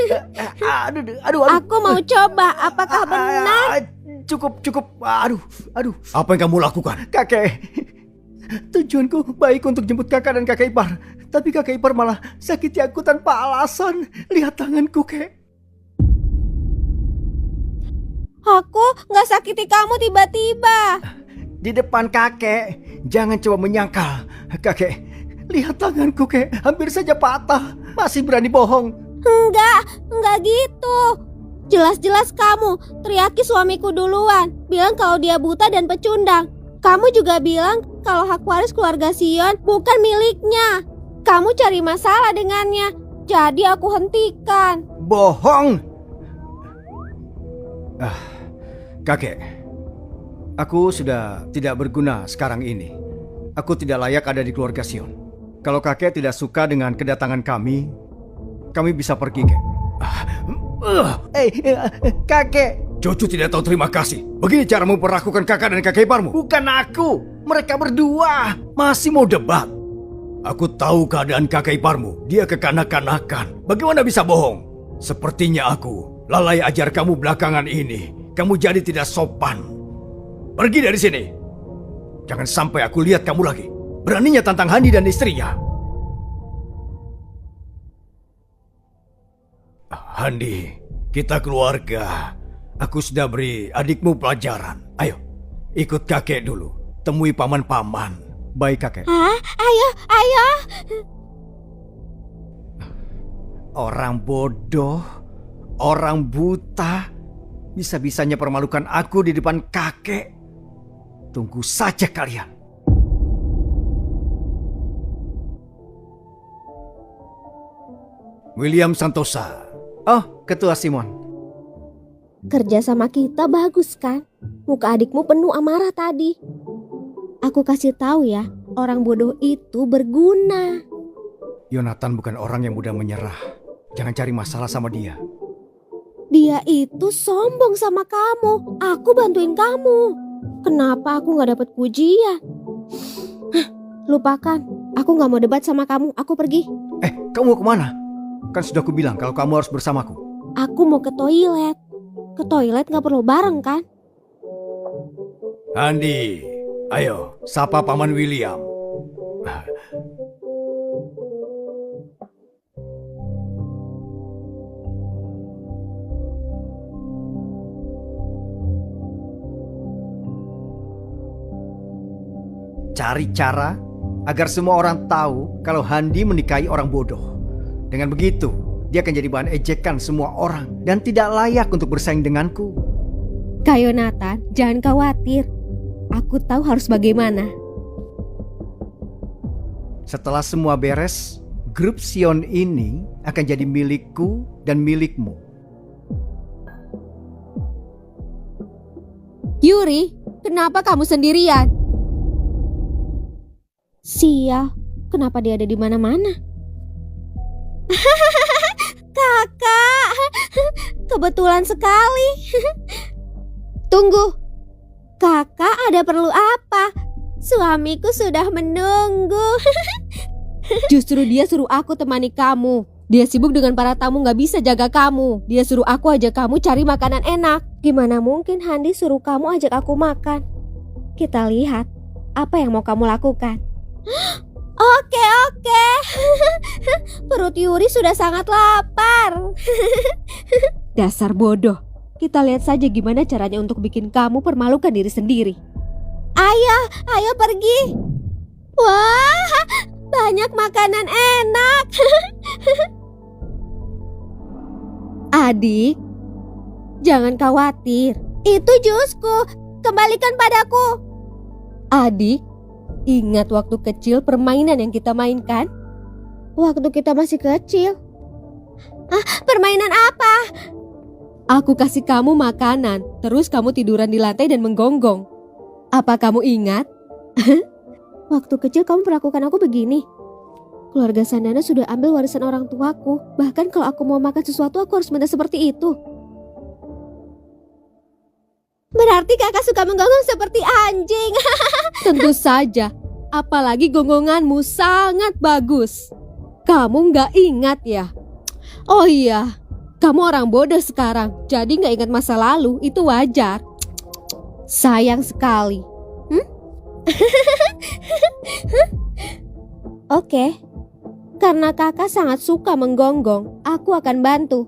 Aduh. Aku mau coba, apakah benar? Cukup. Aduh. Apa yang kamu lakukan? Kakek, tujuanku baik untuk jemput kakak dan kakak ipar. Tapi kakak ipar malah sakiti aku tanpa alasan. Lihat tanganku, kek. Aku gak sakiti kamu tiba-tiba. Di depan kakek, jangan coba menyangkal. Kakek, lihat tanganku, kek. Hampir saja patah. Masih berani bohong. Enggak gitu. Jelas-jelas kamu teriaki suamiku duluan. Bilang kalau dia buta dan pecundang. Kamu juga bilang kalau hak waris keluarga Sion bukan miliknya. Kamu cari masalah dengannya. Jadi aku hentikan. Bohong. Kakek, Aku sudah tidak berguna sekarang ini. Aku tidak layak ada di keluarga Sion. Kalau kakek tidak suka dengan kedatangan kami bisa pergi, kek. Kakek. Cucu tidak tahu terima kasih. Begini cara memperlakukan kakak dan kakek iparmu. Bukan aku. Mereka berdua. Masih mau debat? Aku tahu keadaan kakek iparmu. Dia kekanak-kanakan. Bagaimana bisa bohong? Sepertinya aku lalai ajar kamu belakangan ini. Kamu jadi tidak sopan. Pergi dari sini. Jangan sampai aku lihat kamu lagi. Beraninya tantang Hani dan istrinya. Handi, kita keluarga. Aku sudah beri adikmu pelajaran. Ayo, ikut kakek dulu. Temui paman-paman. Baik, kakek. Ayo. Orang bodoh, orang buta, bisa-bisanya permalukan aku di depan kakek. Tunggu saja kalian. William Santosa. Oh, Ketua Simon. Kerja sama kita bagus kan? Muka adikmu penuh amarah tadi. Aku kasih tahu ya, orang bodoh itu berguna. Yonatan bukan orang yang mudah menyerah. Jangan cari masalah sama dia. Dia itu sombong sama kamu. Aku bantuin kamu. Kenapa aku gak dapat pujian? Lupakan. Aku gak mau debat sama kamu. Aku pergi. Kamu mau kemana? Kan sudah aku bilang kalau kamu harus bersamaku. Aku mau ke toilet. Ke toilet gak perlu bareng kan? Handi, ayo, sapa Paman William. Cari cara agar semua orang tahu kalau Handi menikahi orang bodoh. Dengan begitu, dia akan jadi bahan ejekan semua orang dan tidak layak untuk bersaing denganku. Kak Yonatan, jangan khawatir. Aku tahu harus bagaimana. Setelah semua beres, grup Sion ini akan jadi milikku dan milikmu. Yuri, kenapa kamu sendirian? Sial, kenapa dia ada di mana-mana? Kakak, kebetulan sekali. Tunggu, kakak ada perlu apa? Suamiku sudah menunggu. Justru dia suruh aku temani kamu. Dia sibuk dengan para tamu, gak bisa jaga kamu. Dia suruh aku ajak kamu cari makanan enak. Gimana mungkin Handi suruh kamu ajak aku makan? Kita lihat apa yang mau kamu lakukan. Oke. Perut Yuri sudah sangat lapar. Dasar bodoh. Kita lihat saja gimana caranya untuk bikin kamu permalukan diri sendiri. Ayo pergi. Wah, banyak makanan enak. Adik, jangan khawatir. Itu jusku. Kembalikan padaku. Adik, ingat waktu kecil permainan yang kita mainkan? Waktu kita masih kecil? Permainan apa? Aku kasih kamu makanan, terus kamu tiduran di lantai dan menggonggong. Apa kamu ingat? Waktu kecil kamu perlakukan aku begini. Keluarga Sandana sudah ambil warisan orang tuaku. Bahkan kalau aku mau makan sesuatu aku harus minta seperti itu. Berarti kakak suka menggonggong seperti anjing. Tentu saja. Apalagi gonggonganmu sangat bagus. Kamu gak ingat ya? Oh iya, kamu orang bodoh sekarang. Jadi gak ingat masa lalu, itu wajar. Sayang sekali. Oke, karena kakak sangat suka menggonggong, aku akan bantu.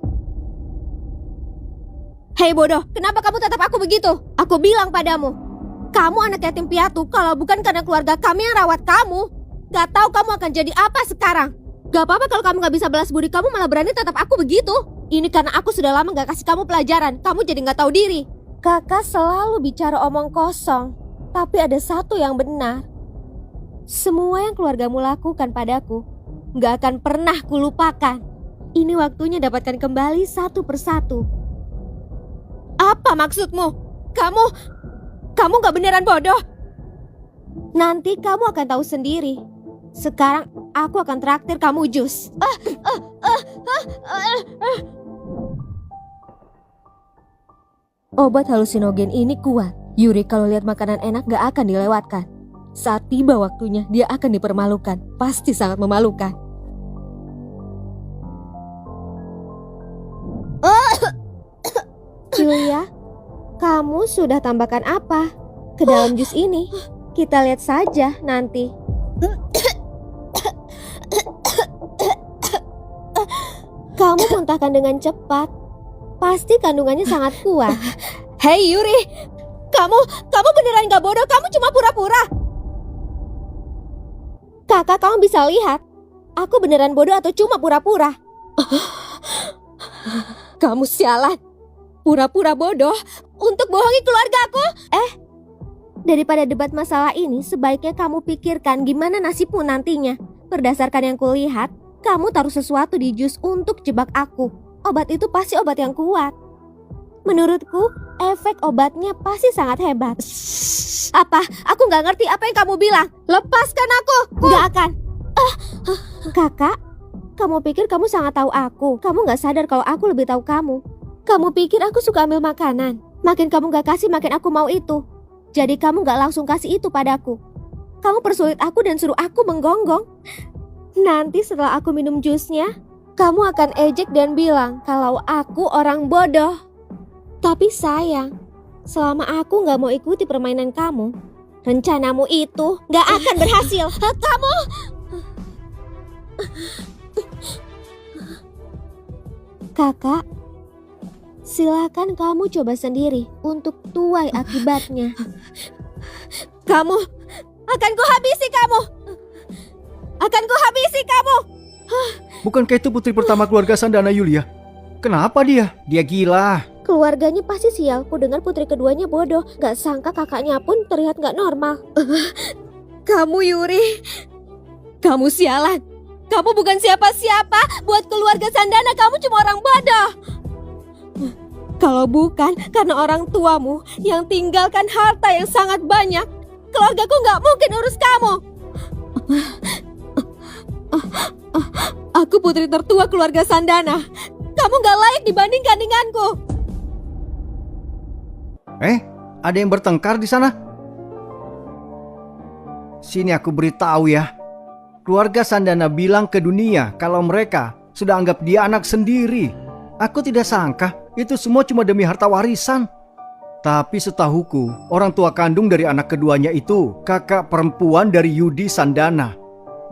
Hei bodoh, kenapa kamu tetap aku begitu? Aku bilang padamu, kamu anak yatim piatu. Kalau bukan karena keluarga kami yang rawat kamu, gak tahu kamu akan jadi apa sekarang. Gak apa-apa kalau kamu gak bisa balas budi, kamu malah berani tetap aku begitu. Ini karena aku sudah lama gak kasih kamu pelajaran, kamu jadi gak tahu diri. Kakak selalu bicara omong kosong, tapi ada satu yang benar. Semua yang keluargamu lakukan padaku gak akan pernah kulupakan. Ini waktunya dapatkan kembali satu persatu. Apa maksudmu? Kamu gak beneran bodoh? Nanti kamu akan tahu sendiri. Sekarang aku akan traktir kamu jus. Obat halusinogen ini kuat. Yuri kalau lihat makanan enak gak akan dilewatkan. Saat tiba waktunya dia akan dipermalukan. Pasti sangat memalukan. Julia, kamu sudah tambahkan apa ke dalam jus ini? Kita lihat saja nanti. Kamu muntahkan dengan cepat. Pasti kandungannya sangat kuat. Hei Yuri, kamu beneran gak bodoh? Kamu cuma pura-pura. Kakak, kamu bisa lihat aku beneran bodoh atau cuma pura-pura? Kamu sialan. Pura-pura bodoh untuk bohongi keluargaku. Daripada debat masalah ini, sebaiknya kamu pikirkan gimana nasibmu nantinya. Berdasarkan yang kulihat, kamu taruh sesuatu di jus untuk jebak aku. Obat itu pasti obat yang kuat. Menurutku, efek obatnya pasti sangat hebat. Apa? Aku gak ngerti apa yang kamu bilang. Lepaskan aku. Gak akan. Kakak, kamu pikir kamu sangat tahu aku. Kamu gak sadar kalau aku lebih tahu kamu. Kamu pikir aku suka ambil makanan. Makin kamu gak kasih, makin aku mau itu. Jadi kamu gak langsung kasih itu padaku. Kamu persulit aku dan suruh aku menggonggong. Nanti setelah aku minum jusnya, kamu akan ejek dan bilang kalau aku orang bodoh. Tapi sayang, Selama aku nggak mau ikuti permainan kamu, rencanamu itu nggak akan berhasil. Kamu... Kakak, silakan kamu coba sendiri untuk tuai akibatnya. Kamu, akan kuhabisi kamu. Akan kuhabisi kamu. Bukankah itu putri pertama keluarga Sandana Yulia? Kenapa dia? Dia gila. Keluarganya pasti sial. Ku dengar putri keduanya bodoh. Gak sangka kakaknya pun terlihat gak normal. Kamu Yuri, kamu sialan. Kamu bukan siapa-siapa. Buat keluarga Sandana kamu cuma orang bodoh. Kalau bukan karena orang tuamu yang tinggalkan harta yang sangat banyak, keluargaku gak mungkin urus kamu. Aku putri tertua keluarga Sandana. Kamu gak layak dibandingkan denganku. Ada yang bertengkar di sana? Sini aku beritahu ya. Keluarga Sandana bilang ke dunia kalau mereka sudah anggap dia anak sendiri. Aku tidak sangka itu semua cuma demi harta warisan. Tapi setahuku, orang tua kandung dari anak keduanya itu kakak perempuan dari Yudi Sandana.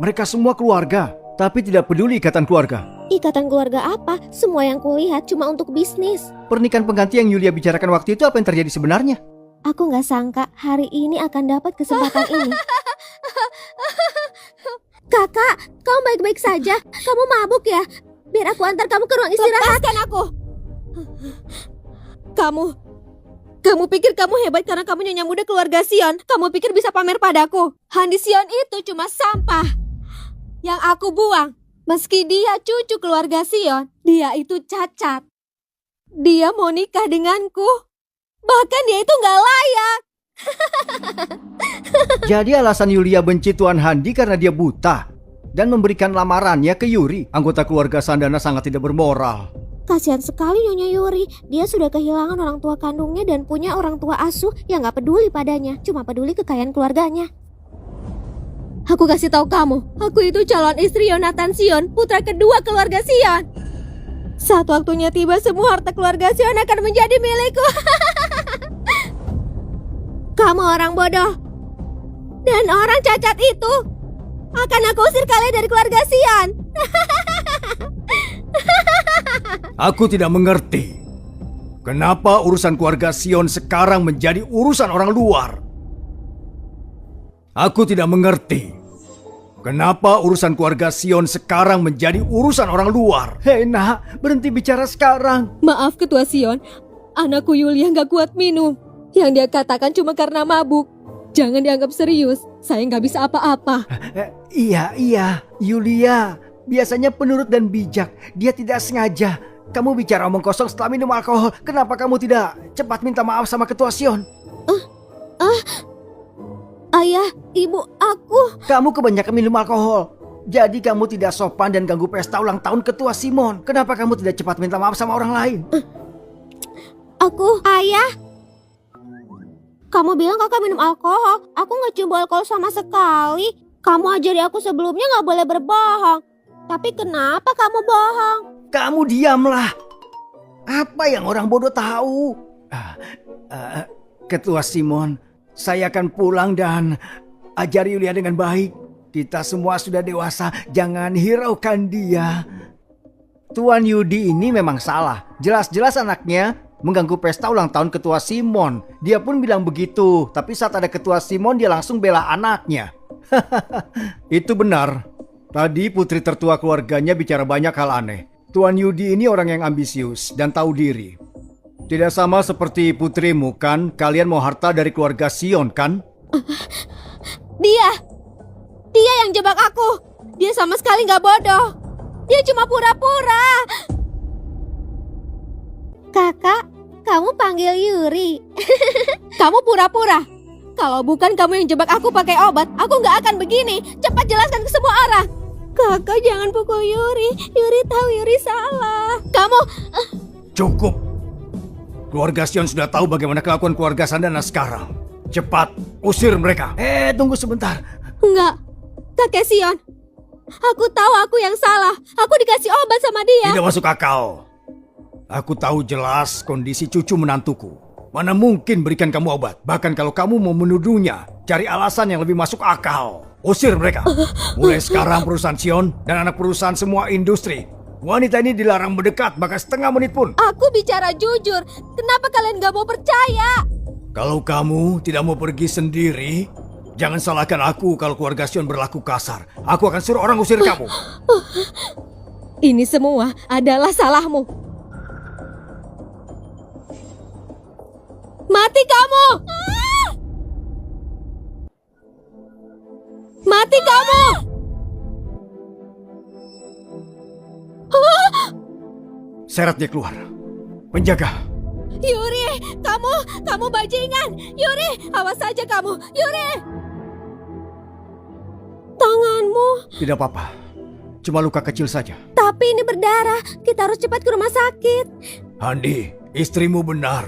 Mereka semua keluarga, tapi tidak peduli ikatan keluarga. Ikatan keluarga apa? Semua yang kulihat cuma untuk bisnis. Pernikahan pengganti yang Yulia bicarakan waktu itu apa yang terjadi sebenarnya? Aku gak sangka hari ini akan dapat kesempatan ini. Kakak, kamu baik-baik saja? Kamu mabuk ya? Biar aku antar kamu ke ruang istirahat. Lepaskan aku. Kamu pikir kamu hebat karena kamu nyonya muda keluarga Sion? Kamu pikir bisa pamer padaku? Handi Sion itu cuma sampah yang aku buang. Meski dia cucu keluarga Sion, dia itu cacat. Dia mau nikah denganku. Bahkan dia itu gak layak. Jadi alasan Yulia benci Tuan Handi karena dia buta dan memberikan lamarannya ke Yuri. Anggota keluarga Sandana sangat tidak bermoral. Kasihan sekali Nyonya Yuri. Dia sudah kehilangan orang tua kandungnya dan punya orang tua asuh yang gak peduli padanya. Cuma peduli kekayaan keluarganya. Aku kasih tahu kamu, aku itu calon istri Yonatan Sion, putra kedua keluarga Sion. Saat waktunya tiba, semua harta keluarga Sion akan menjadi milikku. Kamu orang bodoh. Dan orang cacat itu akan aku usir kalian dari keluarga Sion. Aku tidak mengerti. Kenapa urusan keluarga Sion sekarang menjadi urusan orang luar? Aku tidak mengerti. Kenapa urusan keluarga Sion sekarang menjadi urusan orang luar? Hei nak, berhenti bicara sekarang. Maaf Ketua Sion, anakku Yulia gak kuat minum. Yang dia katakan cuma karena mabuk. Jangan dianggap serius, saya gak bisa apa-apa. Iya, Yulia biasanya penurut dan bijak. Dia tidak sengaja. Kamu bicara omong kosong setelah minum alkohol. Kenapa kamu tidak cepat minta maaf sama Ketua Sion? Ayah, ibu, aku. Kamu kebanyakan minum alkohol. Jadi kamu tidak sopan dan ganggu pesta ulang tahun Ketua Simon. Kenapa kamu tidak cepat minta maaf sama orang lain? Ayah. Kamu bilang kakak minum alkohol. Aku gak coba alkohol sama sekali. Kamu ajari aku sebelumnya gak boleh berbohong. Tapi kenapa kamu bohong? Kamu diamlah. Apa yang orang bodoh tahu? Ketua Simon, saya akan pulang dan ajari Yulia dengan baik. Kita semua sudah dewasa, jangan hiraukan dia. Tuan Yudi ini memang salah. Jelas-jelas anaknya mengganggu pesta ulang tahun Ketua Simon. Dia pun bilang begitu. Tapi saat ada Ketua Simon, dia langsung bela anaknya. Itu benar. Tadi putri tertua keluarganya bicara banyak hal aneh. Tuan Yudi ini orang yang ambisius dan tahu diri. Tidak sama seperti putrimu kan? Kalian mau harta dari keluarga Sion kan? Dia yang jebak aku. Dia sama sekali gak bodoh. Dia cuma pura-pura. Kakak, kamu panggil Yuri. Kamu pura-pura. Kalau bukan kamu yang jebak aku pakai obat, aku gak akan begini. Cepat jelaskan ke semua orang. Kakak jangan pukul Yuri. Yuri tahu Yuri salah. Kamu... Cukup. Keluarga Sion sudah tahu bagaimana kelakuan keluarga Sandana sekarang. Cepat, usir mereka. Tunggu sebentar. Enggak, kakek Sion. Aku tahu aku yang salah. Aku dikasih obat sama dia. Tidak masuk akal. Aku tahu jelas kondisi cucu menantuku. Mana mungkin berikan kamu obat. Bahkan kalau kamu mau menuduhnya, cari alasan yang lebih masuk akal. Usir mereka. Mulai sekarang perusahaan Sion dan anak perusahaan semua industri. Wanita ini dilarang mendekat bahkan setengah menit pun. Aku bicara jujur. Kenapa kalian gak mau percaya? Kalau kamu tidak mau pergi sendiri, jangan salahkan aku kalau keluarga Sion berlaku kasar. Aku akan suruh orang usir kamu. Ini semua adalah salahmu. Mati kamu! Mati kamu! Seret dia keluar. Penjaga. Yuri, kamu bajingan. Yuri, awas saja kamu. Yuri! Tanganmu. Tidak apa-apa. Cuma luka kecil saja. Tapi ini berdarah. Kita harus cepat ke rumah sakit. Handi, istrimu benar.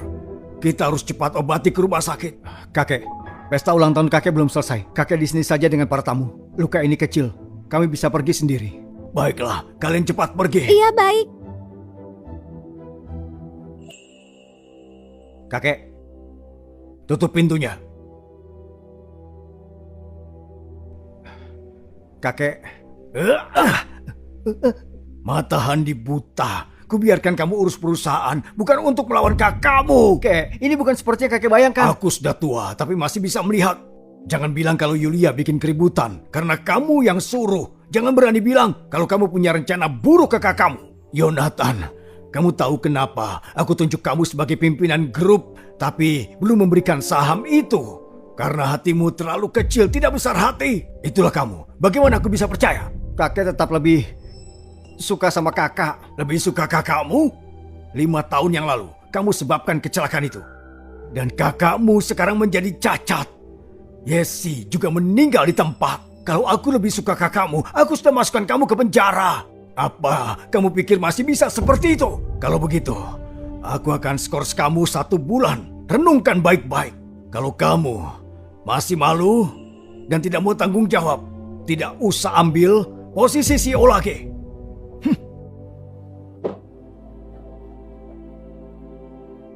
Kita harus cepat obati ke rumah sakit. Kakek, pesta ulang tahun kakek belum selesai. Kakek di sini saja dengan para tamu. Luka ini kecil. Kami bisa pergi sendiri. Baiklah, kalian cepat pergi. Iya, baik. Kakek, tutup pintunya. Kakek, Mata Handi buta. Kubiarkan kamu urus perusahaan, bukan untuk melawan kakakmu. kakek, ini bukan seperti yang kakek bayangkan. Aku sudah tua, tapi masih bisa melihat. Jangan bilang kalau Yulia bikin keributan, karena kamu yang suruh. Jangan berani bilang kalau kamu punya rencana buruk ke kakakmu. Yonatan, kamu tahu kenapa aku tunjuk kamu sebagai pimpinan grup, tapi belum memberikan saham itu? Karena hatimu terlalu kecil, tidak besar hati. Itulah kamu. Bagaimana aku bisa percaya? Kakek tetap lebih suka sama kakak. Lebih suka kakakmu? 5 tahun yang lalu, kamu sebabkan kecelakaan itu. Dan kakakmu sekarang menjadi cacat. Yesi juga meninggal di tempat. Kalau aku lebih suka kakakmu, aku sudah masukkan kamu ke penjara. Apa kamu pikir masih bisa seperti itu? Kalau begitu, aku akan skors kamu 1 bulan. Renungkan baik-baik. Kalau kamu masih malu dan tidak mau tanggung jawab, tidak usah ambil posisi CEO lagi.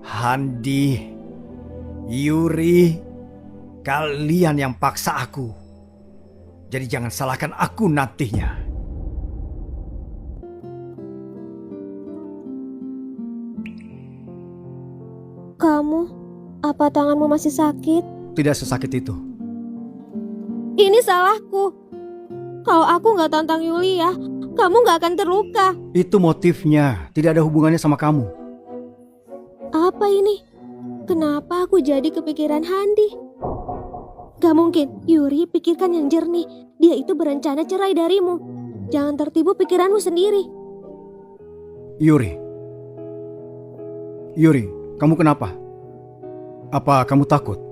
Handi, Yuri, kalian yang paksa aku. Jadi jangan salahkan aku nantinya. Kamu, apa tanganmu masih sakit? Tidak sesakit itu. Ini salahku. Kalau aku nggak tantang Yulia, kamu nggak akan terluka. Itu motifnya, tidak ada hubungannya sama kamu. Apa ini? Kenapa aku jadi kepikiran Handi? Gak mungkin, Yuri, pikirkan yang jernih. Dia itu berencana cerai darimu. Jangan tertipu pikiranmu sendiri. Yuri, kamu kenapa? Apa kamu takut?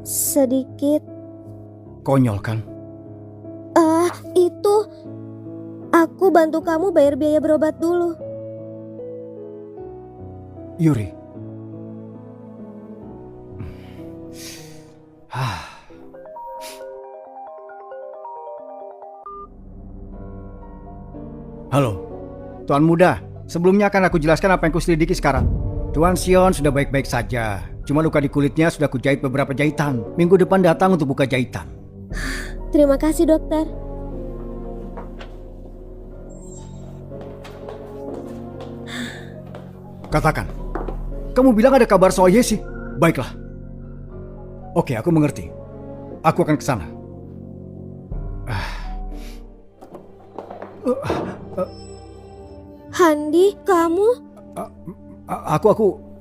Sedikit. Konyol kan? Itu aku bantu kamu bayar biaya berobat dulu. Yuri. Halo, Tuan Muda. Sebelumnya akan aku jelaskan apa yang kuselidiki sekarang. Tuan Sion sudah baik-baik saja. Cuma luka di kulitnya sudah kujahit beberapa jahitan. Minggu depan datang untuk buka jahitan. Terima kasih, dokter. Katakan, kamu bilang ada kabar soal Yesi? Baiklah. Oke, aku mengerti. Aku akan ke sana. Handi, kamu?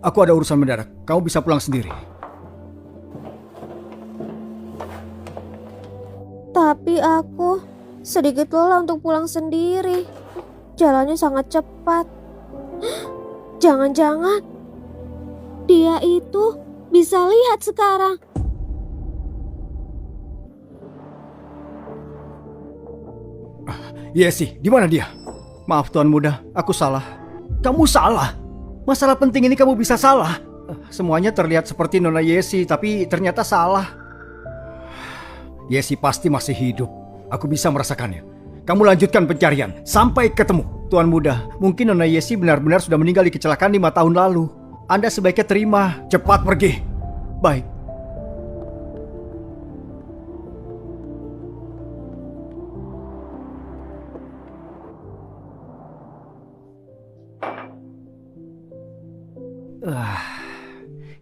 Aku ada urusan mendadak. Kamu bisa pulang sendiri. Tapi aku sedikit lelah untuk pulang sendiri. Jalannya sangat cepat. Jangan-jangan dia itu bisa lihat sekarang. Yesi, di mana dia? Maaf Tuan Muda, aku salah. Kamu salah? Masalah penting ini kamu bisa salah? Semuanya terlihat seperti Nona Yesi, tapi ternyata salah. Yesi pasti masih hidup. Aku bisa merasakannya. Kamu lanjutkan pencarian sampai ketemu. Tuan Muda, mungkin Nona Yesi benar-benar sudah meninggal di kecelakaan 5 tahun lalu. Anda sebaiknya terima. Cepat pergi. Baik.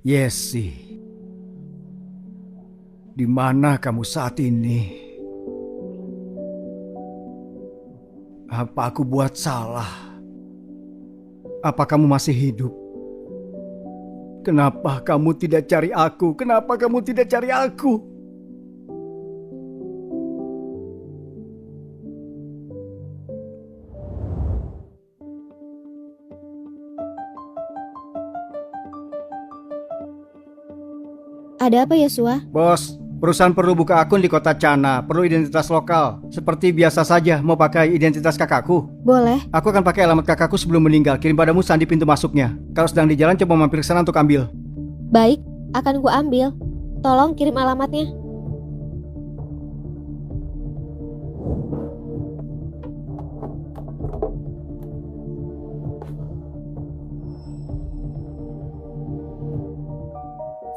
Yesi, di mana kamu saat ini? Apa aku buat salah? Apa kamu masih hidup? Kenapa kamu tidak cari aku? Kenapa kamu tidak cari aku? Ada apa Yosua? Bos, perusahaan perlu buka akun di kota Chana, perlu identitas lokal. Seperti biasa saja, mau pakai identitas kakakku. Boleh. Aku akan pakai alamat kakakku sebelum meninggal, kirim padamu sandi pintu masuknya. Kalau sedang di jalan, coba mampir ke sana untuk ambil. Baik, akan ku ambil. Tolong kirim alamatnya.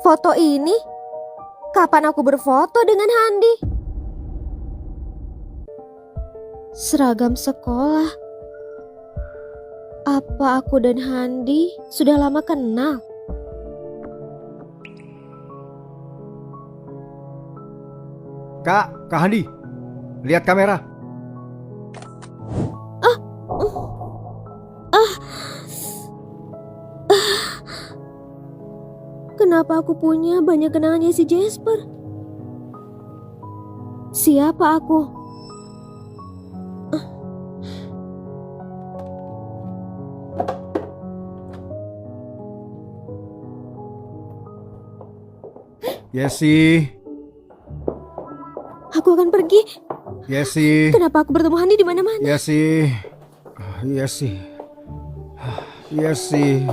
Foto ini? Kapan aku berfoto dengan Handi? Seragam sekolah. Apa aku dan Handi sudah lama kenal? Kak Handi, lihat kamera. Kenapa aku punya banyak kenangannya si Jasper? Siapa aku? Yesi, Aku akan pergi. Yesi, Kenapa aku bertemu Handi di mana-mana? Yesi, Yesi, Yesi.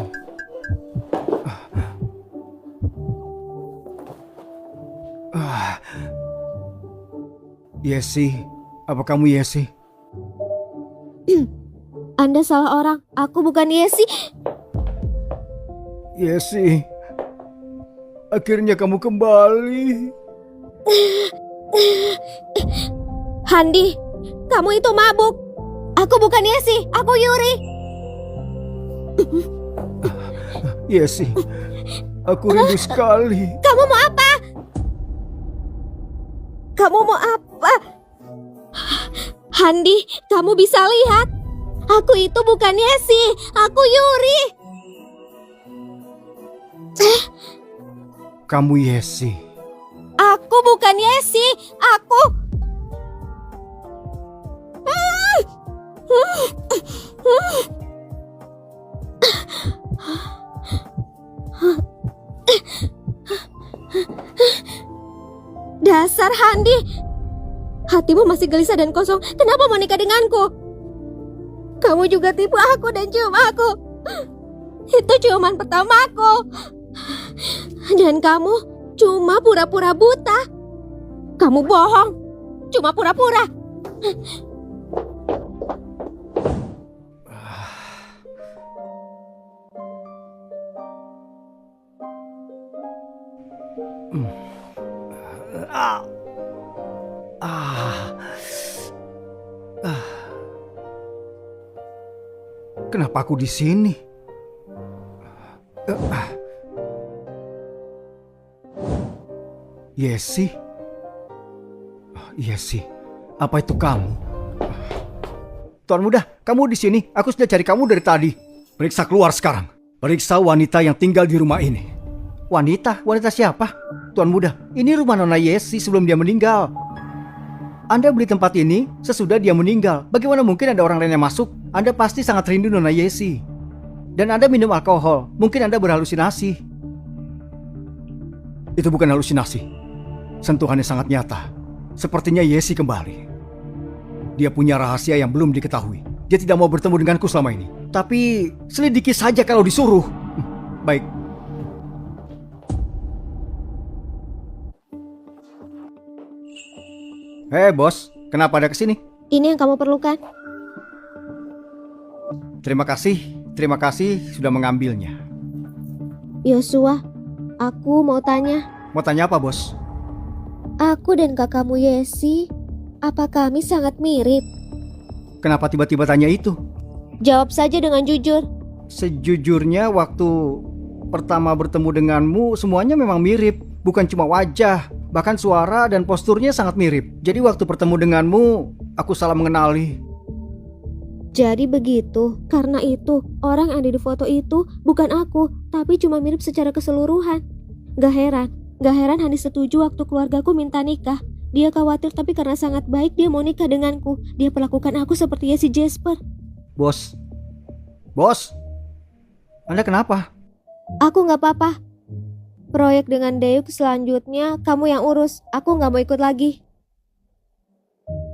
Yesi, apa kamu Yesi? Anda salah orang. Aku bukan Yesi. Yesi, akhirnya kamu kembali. Handi, kamu itu mabuk. Aku bukan Yesi. Aku Yuri. Yesi, aku rindu sekali. Kamu mau apa? Kamu mau apa? Handi, kamu bisa lihat. Aku itu bukan Yesi. Aku Yuri. Kamu Yesi. Aku bukan Yesi. Aku... Dasar Handi. Hatimu masih gelisah dan kosong. Kenapa mau nikah denganku? Kamu juga tipu aku dan cium aku. Itu ciuman pertamaku. Dan kamu cuma pura-pura buta. Kamu bohong. Cuma pura-pura. Kenapa aku di sini? Yesi? Yesi, apa itu kamu? Tuan Muda, kamu di sini. Aku sudah cari kamu dari tadi. Periksa keluar sekarang. Periksa wanita yang tinggal di rumah ini. Wanita? Wanita siapa? Tuan Muda, ini rumah Nona Yesi sebelum dia meninggal. Anda beli tempat ini sesudah dia meninggal. Bagaimana mungkin ada orang lain yang masuk? Anda pasti sangat rindu Nona Yesi. Dan Anda minum alkohol. Mungkin Anda berhalusinasi. Itu bukan halusinasi. Sentuhannya sangat nyata. Sepertinya Yesi kembali. Dia punya rahasia yang belum diketahui. Dia tidak mau bertemu denganku selama ini. Tapi selidiki saja kalau disuruh. Baik. Hei bos, kenapa ada kesini? Ini yang kamu perlukan. Terima kasih sudah mengambilnya. Yosua, aku mau tanya. Mau tanya apa, Bos? Aku dan kakakmu Yesi, apa kami sangat mirip? Kenapa tiba-tiba tanya itu? Jawab saja dengan jujur. Sejujurnya waktu pertama bertemu denganmu semuanya memang mirip. Bukan cuma wajah, bahkan suara dan posturnya sangat mirip. Jadi waktu bertemu denganmu, aku salah mengenali. Jadi begitu, karena itu orang yang ada di foto itu bukan aku, tapi cuma mirip secara keseluruhan. Gak heran Hani setuju waktu keluargaku minta nikah. Dia khawatir tapi karena sangat baik dia mau nikah denganku. Dia perlakukan aku seperti si Jasper. Bos, Anda kenapa? Aku gak apa-apa. Proyek dengan Deuk selanjutnya kamu yang urus, aku gak mau ikut lagi.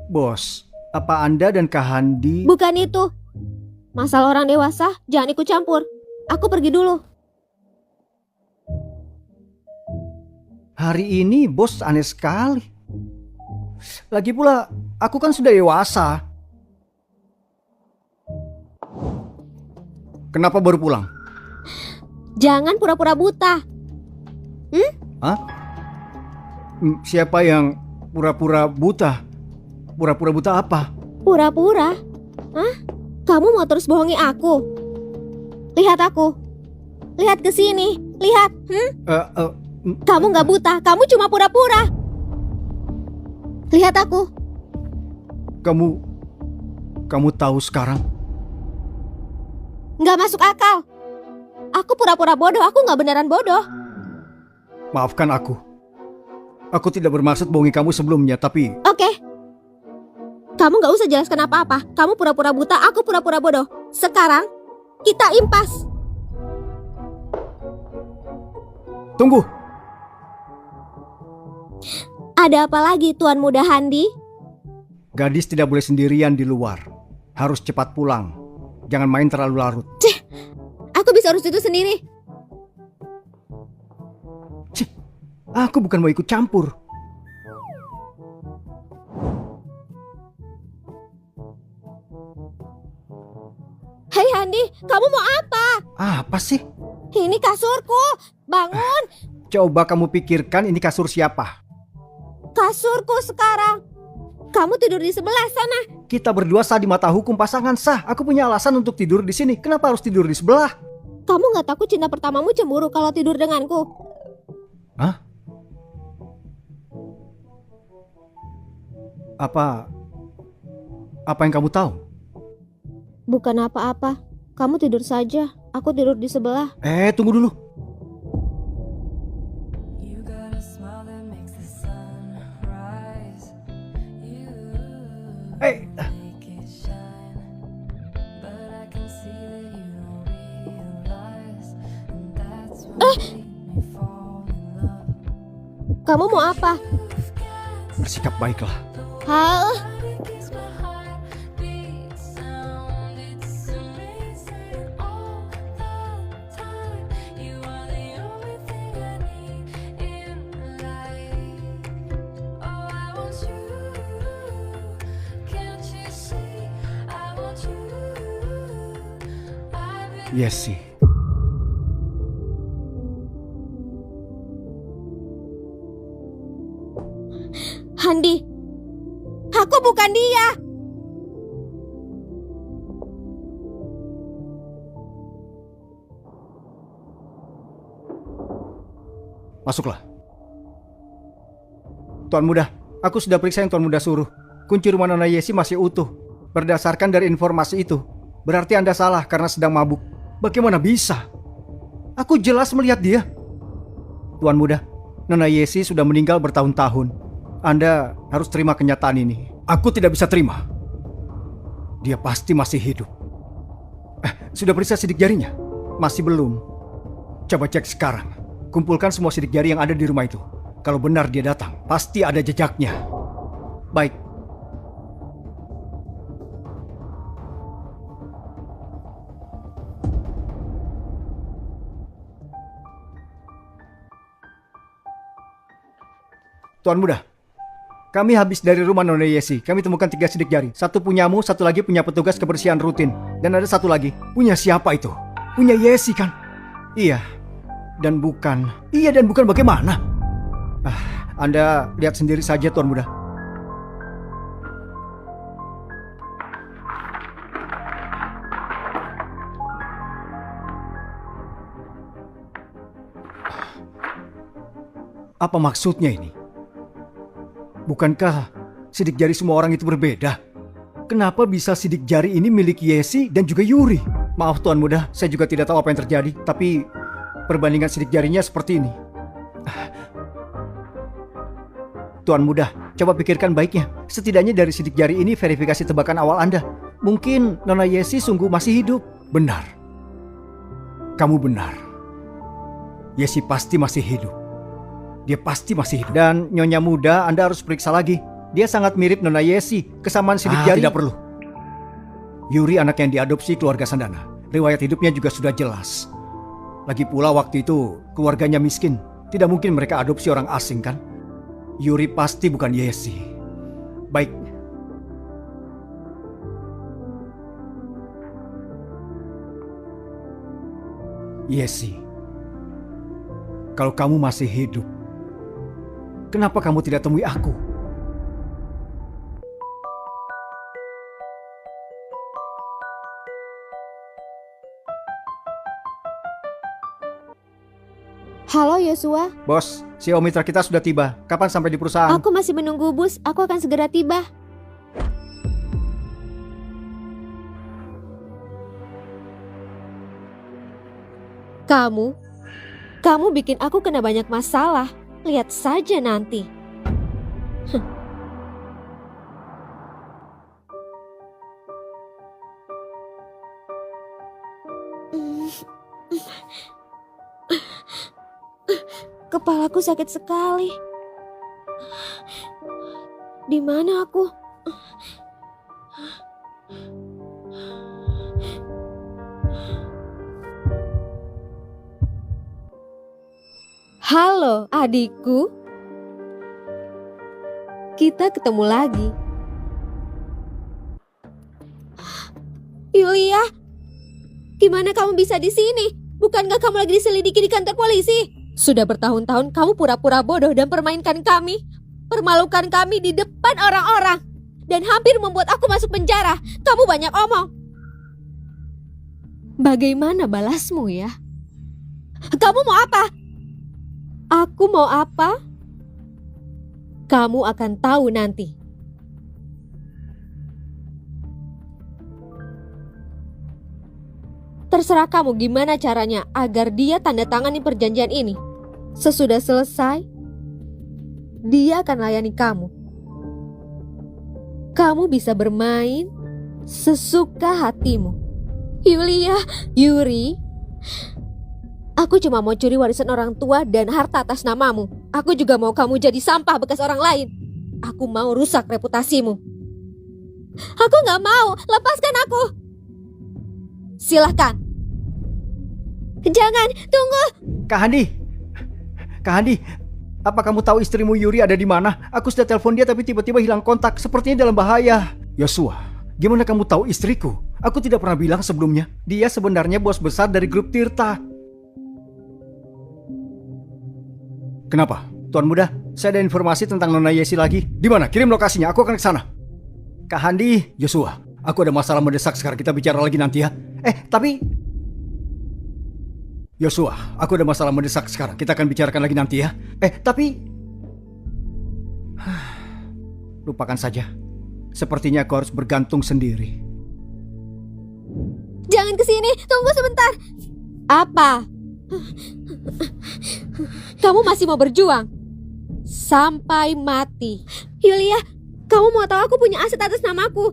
Bos, apa Anda dan Kak Handi... Bukan itu. Masalah orang dewasa, jangan ikut campur. Aku pergi dulu. Hari ini bos aneh sekali. Lagi pula, aku kan sudah dewasa. Kenapa baru pulang? Jangan pura-pura buta. Siapa yang pura-pura buta? Pura-pura buta apa? Pura-pura? Hah? Kamu mau terus bohongi aku? Lihat aku. Lihat ke sini. Lihat. Kamu gak buta, kamu cuma pura-pura. Lihat aku. Kamu tahu sekarang? Gak masuk akal. Aku pura-pura bodoh, aku gak beneran bodoh. Maafkan aku. Aku tidak bermaksud bohongi kamu sebelumnya, tapi... Oke. Kamu gak usah jelaskan apa-apa. Kamu pura-pura buta, aku pura-pura bodoh. Sekarang, kita impas. Tunggu! Ada apa lagi, Tuan Muda Handi? Gadis tidak boleh sendirian di luar. Harus cepat pulang. Jangan main terlalu larut. Aku bisa urus itu sendiri. Aku bukan mau ikut campur. Hei Handi, kamu mau apa? Apa sih? Ini kasurku. Bangun. Coba kamu pikirkan ini kasur siapa? Kasurku sekarang. Kamu tidur di sebelah sana. Kita berdua sah di mata hukum pasangan sah. Aku punya alasan untuk tidur di sini. Kenapa harus tidur di sebelah? Kamu gak takut cinta pertamamu cemburu kalau tidur denganku? Hah? Apa yang kamu tahu? Bukan apa-apa. Kamu tidur saja. Aku tidur di sebelah. Tunggu dulu. Kamu mau apa? Bersikap baiklah. Hah? Yesi. Handi, aku bukan dia. Masuklah. Tuan Muda, aku sudah periksa yang Tuan Muda suruh. Kunci rumah Nona Yesi masih utuh. Berdasarkan dari informasi itu, berarti Anda salah karena sedang mabuk. Bagaimana bisa? Aku jelas melihat dia. Tuan Muda, Nona Yesi sudah meninggal bertahun-tahun. Anda harus terima kenyataan ini. Aku tidak bisa terima. Dia pasti masih hidup. Sudah periksa sidik jarinya? Masih belum. Coba cek sekarang. Kumpulkan semua sidik jari yang ada di rumah itu. Kalau benar dia datang, pasti ada jejaknya. Baik. Tuan Muda, kami habis dari rumah Nona Yesi. Kami temukan 3 sidik jari. 1 punyamu, 1 lagi punya petugas kebersihan rutin. Dan ada 1 lagi. Punya siapa itu? Punya Yesi kan? Iya. Dan bukan. Iya, dan bukan bagaimana? Anda lihat sendiri saja, Tuan Muda. Apa maksudnya ini? Bukankah sidik jari semua orang itu berbeda? Kenapa bisa sidik jari ini milik Yesi dan juga Yuri? Maaf Tuan Muda, saya juga tidak tahu apa yang terjadi. Tapi perbandingan sidik jarinya seperti ini. Tuan Muda, coba pikirkan baiknya. Setidaknya dari sidik jari ini verifikasi tebakan awal Anda. Mungkin Nona Yesi sungguh masih hidup. Benar. Kamu benar. Yesi pasti masih hidup. Dia pasti masih hidup. Dan Nyonya Muda, Anda harus periksa lagi. Dia sangat mirip Nona Yesi. Kesamaan sidik jari. Tidak perlu. Yuri anak yang diadopsi keluarga Sandana. Riwayat hidupnya juga sudah jelas. Lagi pula waktu itu keluarganya miskin. Tidak mungkin mereka adopsi orang asing kan? Yuri pasti bukan Yesi. Baik. Yesi, kalau kamu masih hidup, kenapa kamu tidak temui aku? Halo Yosua, Bos, si Mitra kita sudah tiba. Kapan sampai di perusahaan? aku masih menunggu bus. Aku akan segera tiba. Kamu bikin aku kena banyak masalah. Lihat saja nanti. Kepalaku sakit sekali. Di mana aku? Halo adikku. Kita ketemu lagi. Yulia, gimana kamu bisa di sini? Bukankah kamu lagi diselidiki di kantor polisi? Sudah bertahun-tahun kamu pura-pura bodoh dan permainkan kami. Permalukan kami di depan orang-orang. Dan hampir membuat aku masuk penjara. Kamu banyak omong. Bagaimana balasmu ya? Kamu mau apa? Aku mau apa? Kamu akan tahu nanti. Terserah kamu gimana caranya agar dia tanda tangani perjanjian ini. Sesudah selesai, dia akan layani kamu. Kamu bisa bermain sesuka hatimu. Yulia, Yuri, aku cuma mau curi warisan orang tua dan harta atas namamu. Aku juga mau kamu jadi sampah bekas orang lain. Aku mau rusak reputasimu. Aku gak mau, lepaskan aku. Silahkan. Jangan, tunggu. Kak Handi, apa kamu tahu istrimu Yuri ada di mana? Aku sudah telepon dia tapi tiba-tiba hilang kontak. Sepertinya dalam bahaya. Yosua, gimana kamu tahu istriku? Aku tidak pernah bilang sebelumnya. Dia sebenarnya bos besar dari grup Tirta. Kenapa? Tuan Muda, saya ada informasi tentang Nona Yesi lagi. Di mana? Kirim lokasinya, aku akan ke sana. Kak Handi, Yosua, aku ada masalah mendesak sekarang. Kita bicara lagi nanti ya. Tapi Yosua, aku ada masalah mendesak sekarang. Kita akan bicarakan lagi nanti ya. Tapi lupakan saja. Sepertinya aku harus bergantung sendiri. Jangan kesini, tunggu sebentar. Apa? Kamu masih mau berjuang? Sampai mati. Yulia, kamu mau tahu aku punya aset atas namaku?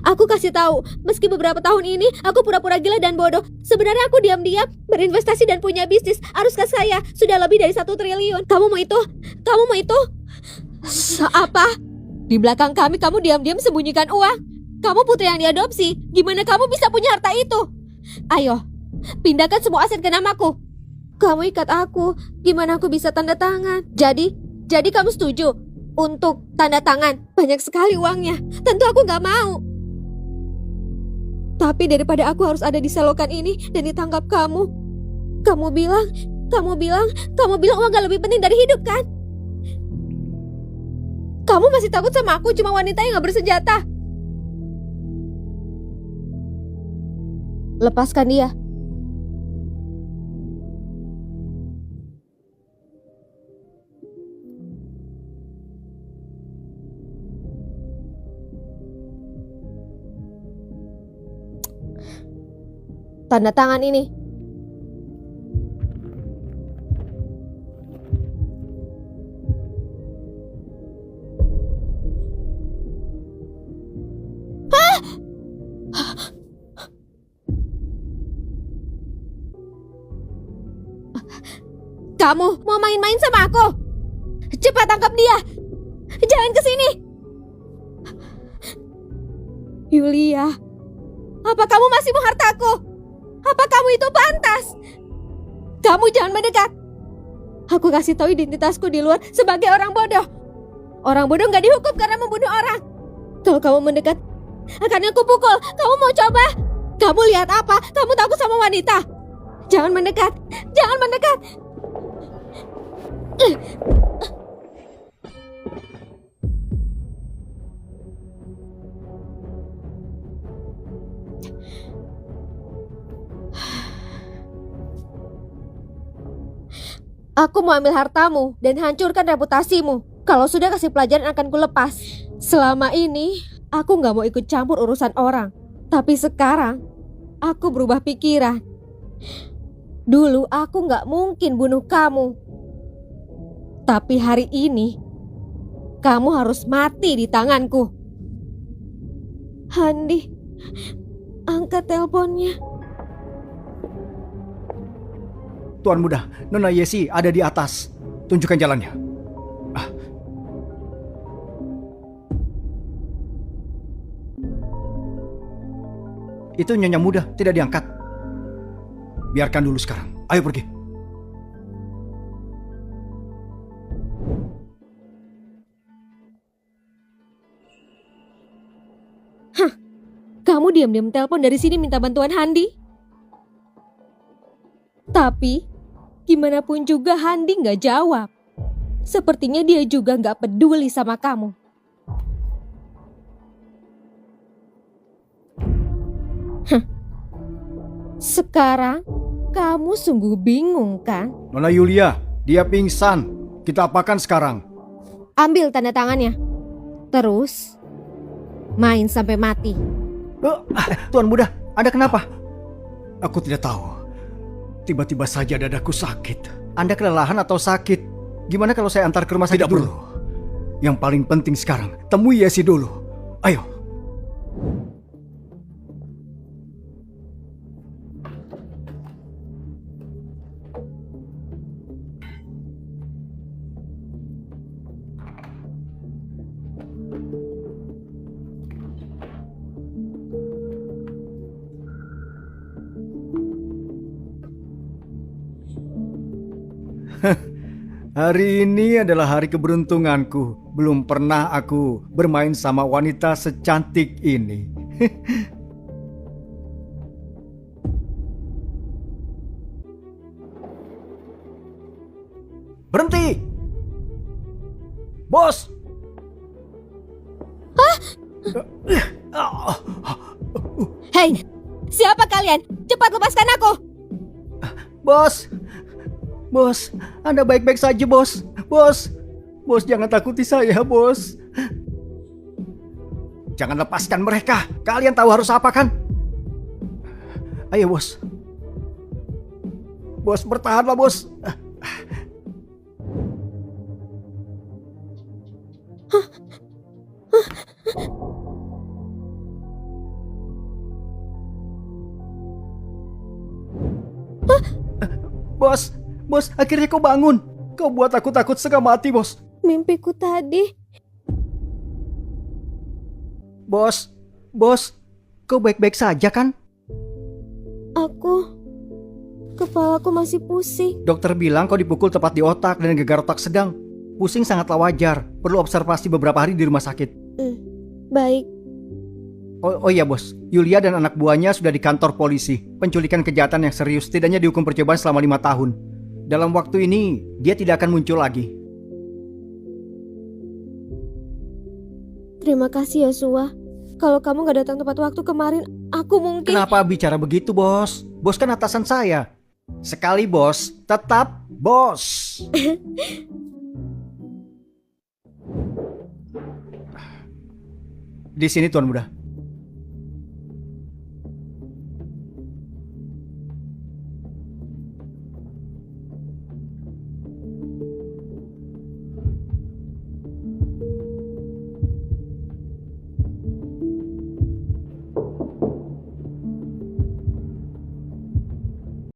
Aku kasih tahu, meski beberapa tahun ini aku pura-pura gila dan bodoh, sebenarnya aku diam-diam berinvestasi dan punya bisnis. Aruskah saya sudah lebih dari 1 triliun? Kamu mau itu? Kamu mau itu? Apa? Di belakang kami kamu diam-diam sembunyikan uang. Kamu putri yang diadopsi. Gimana kamu bisa punya harta itu? Ayo, pindahkan semua aset ke namaku. Kamu ikat aku. Gimana aku bisa tanda tangan? Jadi kamu setuju untuk tanda tangan? Banyak sekali uangnya. Tentu aku gak mau. Tapi daripada aku harus ada di selokan ini dan ditangkap kamu Kamu bilang uang gak lebih penting dari hidup kan? Kamu masih takut sama aku cuma wanita yang gak bersenjata. Lepaskan dia. Tanda tangan ini. Kamu mau main-main sama aku? Cepat tangkap dia. Jangan ke sini. Yulia, apa kamu masih mau hartaku? Apa kamu itu pantas? Kamu jangan mendekat. Aku kasih tahu identitasku di luar sebagai orang bodoh. Orang bodoh gak dihukum karena membunuh orang. Kalau kamu mendekat, akan aku pukul. Kamu mau coba? Kamu lihat apa? Kamu takut sama wanita? Jangan mendekat. Jangan mendekat. Aku mau ambil hartamu dan hancurkan reputasimu. Kalau sudah kasih pelajaran akan kulepas. Selama ini aku gak mau ikut campur urusan orang. Tapi sekarang aku berubah pikiran. Dulu aku gak mungkin bunuh kamu. Tapi hari ini kamu harus mati di tanganku. Handi, angkat teleponnya. Tuan Muda, Nona Yesi ada di atas. Tunjukkan jalannya. Itu Nyonya Muda, tidak diangkat. Biarkan dulu sekarang. Ayo pergi. Kamu diam-diam telepon dari sini minta bantuan Handi. Tapi gimana pun juga Handi gak jawab. Sepertinya dia juga gak peduli sama kamu. Sekarang kamu sungguh bingung kan? Nona Yulia, dia pingsan. Kita apakan sekarang? Ambil tanda tangannya. Terus main sampai mati. Tuan Muda, Anda kenapa? Aku tidak tahu. Tiba-tiba saja dadaku sakit. Anda kelelahan atau sakit? Gimana kalau saya antar ke rumah sakit Tidak dulu? perlu. Yang paling penting sekarang, temui Yesi dulu. Ayo. Hari ini adalah hari keberuntunganku. Belum pernah aku bermain sama wanita secantik ini. Berhenti! Bos! Hei, siapa kalian? Cepat lepaskan aku. Bos! Bos, Anda baik-baik saja, Bos. Bos! Bos, jangan takuti saya, Bos. Jangan lepaskan mereka. Kalian tahu harus apa kan? Ayo, Bos. Bos, bertahanlah, Bos. Bos! Bos, akhirnya kau bangun. Kau buat aku takut setengah mati, Bos. Mimpiku tadi. Bos! Bos! Kau baik-baik saja kan? Kepalaku masih pusing. Dokter bilang kau dipukul tepat di otak dan gegar otak sedang. Pusing sangatlah wajar. Perlu observasi beberapa hari di rumah sakit. Baik. Oh iya, Bos. Yulia dan anak buahnya sudah di kantor polisi. Penculikan kejahatan yang serius. Setidaknya dihukum percobaan selama 5 tahun. Dalam waktu ini, dia tidak akan muncul lagi. Terima kasih Yosua. Kalau kamu gak datang tepat waktu kemarin, aku mungkin... Kenapa bicara begitu, Bos? Bos kan atasan saya. Sekali bos, tetap bos. Di sini, Tuan Muda.